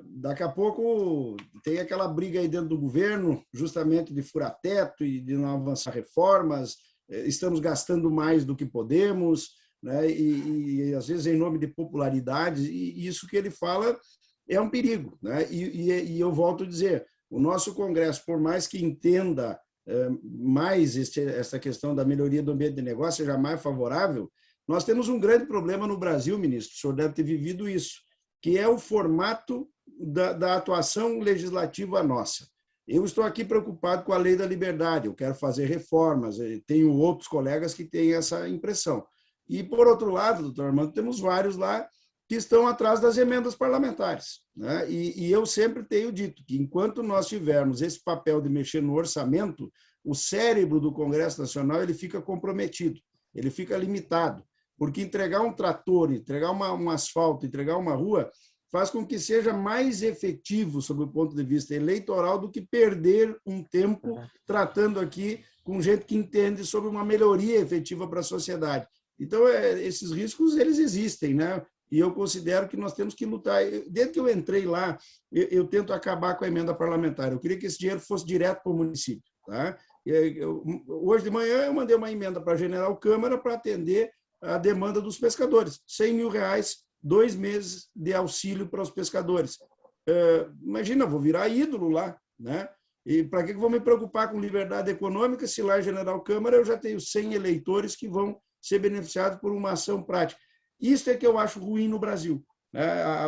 daqui a pouco tem aquela briga aí dentro do governo, justamente de furar teto e de não avançar reformas, estamos gastando mais do que podemos, né, e às vezes em nome de popularidade, e isso que ele fala é um perigo, né, e eu volto a dizer, o nosso Congresso, por mais que entenda mais essa questão da melhoria do ambiente de negócio seja mais favorável, nós temos um grande problema no Brasil, ministro, o senhor deve ter vivido isso, que é o formato da atuação legislativa nossa. Eu estou aqui preocupado com a lei da liberdade, eu quero fazer reformas, tenho outros colegas que têm essa impressão. E, por outro lado, doutor Armando, temos vários lá que estão atrás das emendas parlamentares, né? E eu sempre tenho dito que, enquanto nós tivermos esse papel de mexer no orçamento, o cérebro do Congresso Nacional ele fica comprometido, ele fica limitado, porque entregar um trator, entregar um asfalto, entregar uma rua, faz com que seja mais efetivo, sob o ponto de vista eleitoral, do que perder um tempo tratando aqui com gente que entende sobre uma melhoria efetiva para a sociedade. Então, esses riscos, eles existem, né? E eu considero que nós temos que lutar. Desde que eu entrei lá, eu tento acabar com a emenda parlamentar. Eu queria que esse dinheiro fosse direto para o município. Tá? Hoje de manhã, eu mandei uma emenda para a General Câmara para atender a demanda dos pescadores. R$100 mil, 2 meses de auxílio para os pescadores. Imagina, vou virar ídolo lá. Né? E para que eu vou me preocupar com liberdade econômica se lá em General Câmara eu já tenho 100 eleitores que vão ser beneficiados por uma ação prática? Isso é que eu acho ruim no Brasil.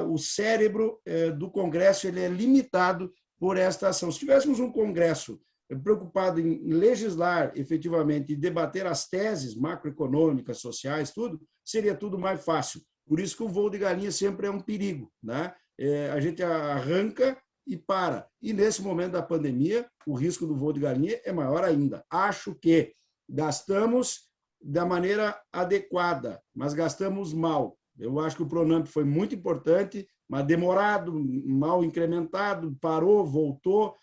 O cérebro do Congresso ele é limitado por esta ação. Se tivéssemos um Congresso preocupado em legislar efetivamente e debater as teses macroeconômicas, sociais, tudo, seria tudo mais fácil. Por isso que o voo de galinha sempre é um perigo. Né? A gente arranca e para. E nesse momento da pandemia, o risco do voo de galinha é maior ainda. Acho que gastamos da maneira adequada, mas gastamos mal. Eu acho que o Pronamp foi muito importante, mas demorado, mal incrementado, parou, voltou.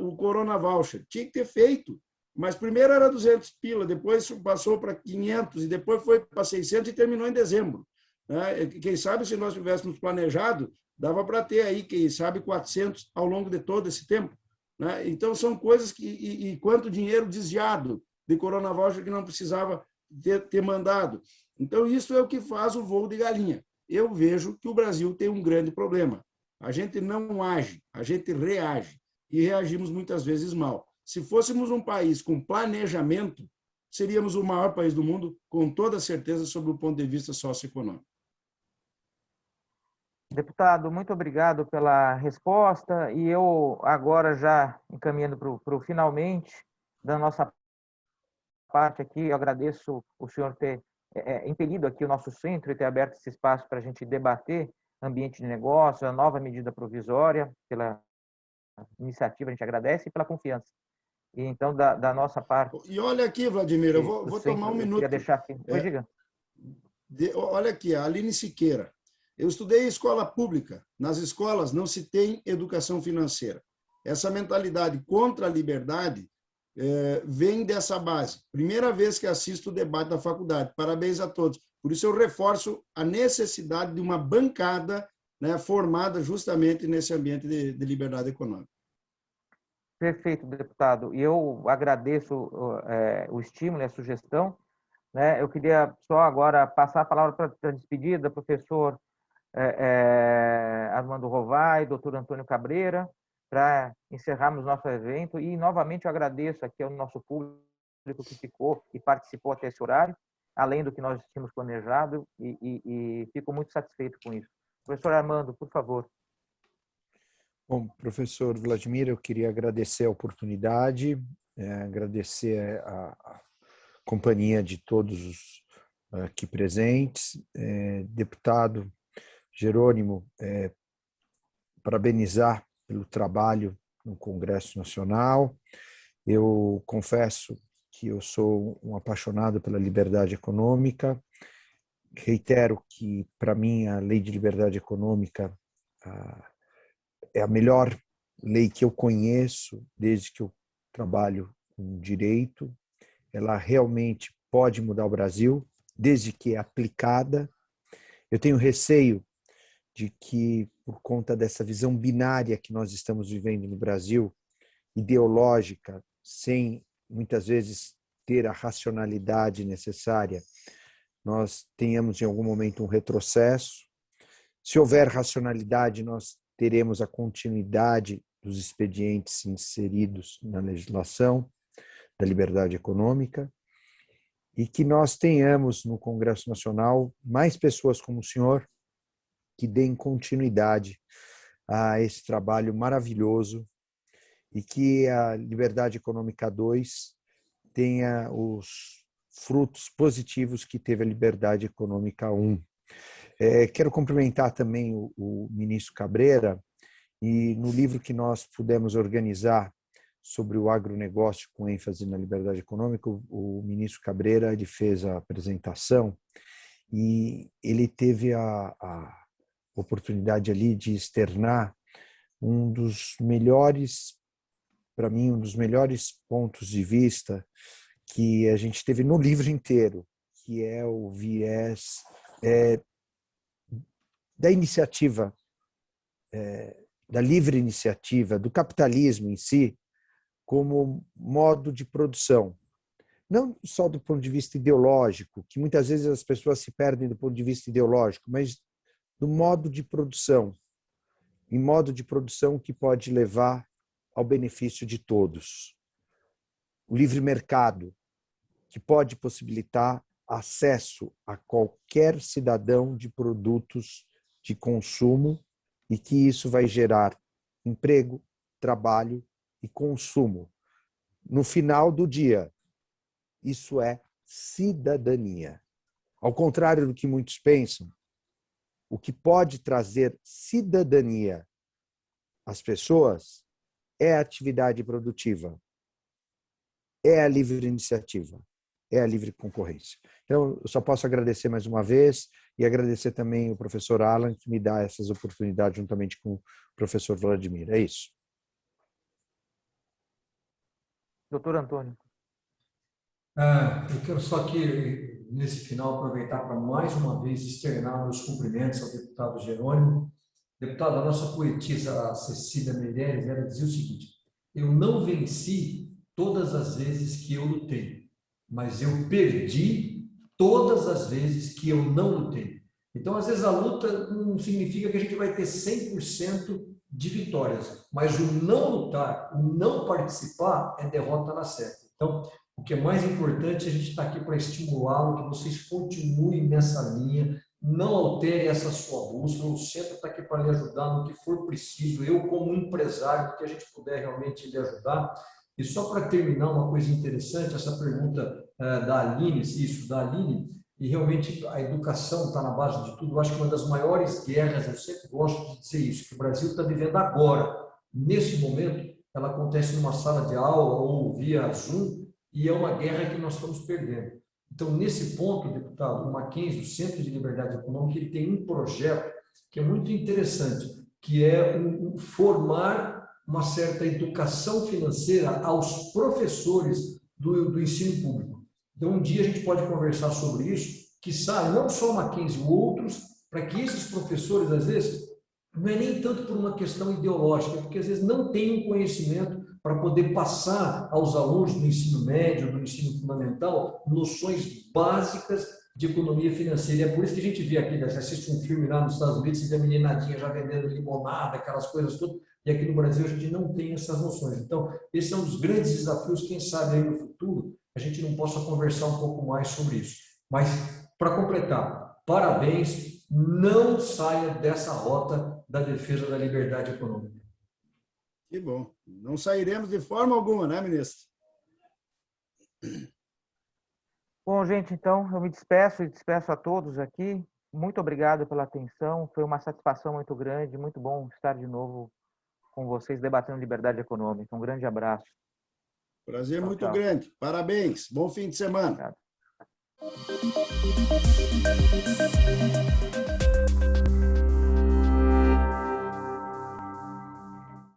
O Corona Voucher tinha que ter feito, mas primeiro era 200 pila, depois passou para 500 e depois foi para 600 e terminou em dezembro. Quem sabe, se nós tivéssemos planejado, dava para ter aí, quem sabe, 400 ao longo de todo esse tempo. Então, são coisas que... E quanto dinheiro desviado de Corona Voucher que não precisava ter mandado. Então, isso é o que faz o voo de galinha. Eu vejo que o Brasil tem um grande problema. A gente não age, a gente reage. E reagimos muitas vezes mal. Se fôssemos um país com planejamento, seríamos o maior país do mundo, com toda certeza, sob o ponto de vista socioeconômico. Deputado, muito obrigado pela resposta. E eu, agora, já encaminhando para o finalmente da nossa parte aqui, eu agradeço o senhor ter impelido aqui o nosso centro e ter aberto esse espaço para a gente debater ambiente de negócio, a nova medida provisória, pela iniciativa, a gente agradece, e pela confiança. E então, da nossa parte... E olha aqui, Vladimir, eu vou tomar um minuto. Eu deixar aqui. Diga. Olha aqui, a Aline Siqueira. Eu estudei em escola pública. Nas escolas não se tem educação financeira. Essa mentalidade contra a liberdade vem dessa base. Primeira vez que assisto o debate da faculdade. Parabéns a todos. Por isso eu reforço a necessidade de uma bancada, né, formada justamente nesse ambiente de liberdade econômica. Perfeito, deputado. E eu agradeço o estímulo e a sugestão. Né? Eu queria só agora passar a palavra para a despedida, professor Armando Rovai, doutor Antônio Cabreira, para encerrarmos nosso evento. E, novamente, eu agradeço aqui ao nosso público que ficou e participou até esse horário. além do que nós tínhamos planejado e fico muito satisfeito com isso. Professor Armando, por favor. Bom, professor Vladimir, eu queria agradecer a oportunidade, agradecer a companhia de todos os aqui presentes. Deputado Jerônimo, parabenizar pelo trabalho no Congresso Nacional. Eu confesso que eu sou um apaixonado pela liberdade econômica. Reitero que, para mim, a Lei de Liberdade Econômica é a melhor lei que eu conheço desde que eu trabalho com direito. Ela realmente pode mudar o Brasil, desde que é aplicada. Eu tenho receio de que, por conta dessa visão binária que nós estamos vivendo no Brasil, ideológica, sem muitas vezes ter a racionalidade necessária, nós tenhamos em algum momento um retrocesso. Se houver racionalidade, nós teremos a continuidade dos expedientes inseridos na legislação da liberdade econômica e que nós tenhamos no Congresso Nacional mais pessoas como o senhor que deem continuidade a esse trabalho maravilhoso e que a Liberdade Econômica 2 tenha os frutos positivos que teve a Liberdade Econômica 1. Quero cumprimentar também o ministro Cabreira, e no livro que nós pudemos organizar sobre o agronegócio com ênfase na liberdade econômica, o ministro Cabreira ele fez a apresentação e ele teve a oportunidade ali de externar um dos melhores, para mim, um dos melhores pontos de vista que a gente teve no livro inteiro, que é o viés da iniciativa, da livre iniciativa, do capitalismo em si, como modo de produção. Não só do ponto de vista ideológico, que muitas vezes as pessoas se perdem do ponto de vista ideológico, mas do modo de produção, em modo de produção que pode levar ao benefício de todos. O livre mercado, que pode possibilitar acesso a qualquer cidadão de produtos de consumo e que isso vai gerar emprego, trabalho e consumo. No final do dia, isso é cidadania. Ao contrário do que muitos pensam, o que pode trazer cidadania às pessoas é a atividade produtiva, é a livre iniciativa, é a livre concorrência. Então, eu só posso agradecer mais uma vez e agradecer também o professor Alan, que me dá essas oportunidades juntamente com o professor Vladimir. É isso. Doutor Antônio. Eu quero só aqui, nesse final, aproveitar para mais uma vez externar meus cumprimentos ao deputado Jerônimo. Deputado, a nossa poetisa Cecília Meirelles, ela dizia o seguinte: eu não venci todas as vezes que eu lutei, mas eu perdi todas as vezes que eu não lutei. Então, às vezes, a luta não significa que a gente vai ter 100% de vitórias, mas o não lutar, o não participar é derrota na certa. Então, o que é mais importante, a gente está aqui para estimulá-lo, que vocês continuem nessa linha, não altere essa sua bússola, o centro está aqui para lhe ajudar no que for preciso, eu como empresário, no que a gente puder realmente lhe ajudar. E só para terminar, uma coisa interessante, essa pergunta da Aline, da Aline, e realmente a educação está na base de tudo. Eu acho que uma das maiores guerras, eu sempre gosto de dizer isso, que o Brasil está vivendo agora, nesse momento, ela acontece numa sala de aula ou via Zoom, e é uma guerra que nós estamos perdendo. Então, nesse ponto, deputado, o Mackenzie, o Centro de Liberdade Econômica, ele tem um projeto que é muito interessante, que é formar uma certa educação financeira aos professores do ensino público. Então, um dia a gente pode conversar sobre isso, quiçá não só o Mackenzie, outros, para que esses professores, às vezes, não é nem tanto por uma questão ideológica, porque às vezes não têm um conhecimento para poder passar aos alunos do ensino médio, do ensino fundamental, noções básicas de economia financeira. E é por isso que a gente vê aqui, você assiste um filme lá nos Estados Unidos, você vê a meninadinha já vendendo limonada, aquelas coisas todas, e aqui no Brasil a gente não tem essas noções. Então, esse é um dos grandes desafios, quem sabe aí no futuro a gente não possa conversar um pouco mais sobre isso. Mas, para completar, parabéns, não saia dessa rota da defesa da liberdade econômica. Que bom. Não sairemos de forma alguma, né, ministro? Bom, gente, então eu me despeço e despeço a todos aqui. Muito obrigado pela atenção. Foi uma satisfação muito grande, muito bom estar de novo com vocês debatendo liberdade econômica. Um grande abraço. Prazer Tchau, muito tchau. grande. Parabéns. Bom fim de semana. Obrigado.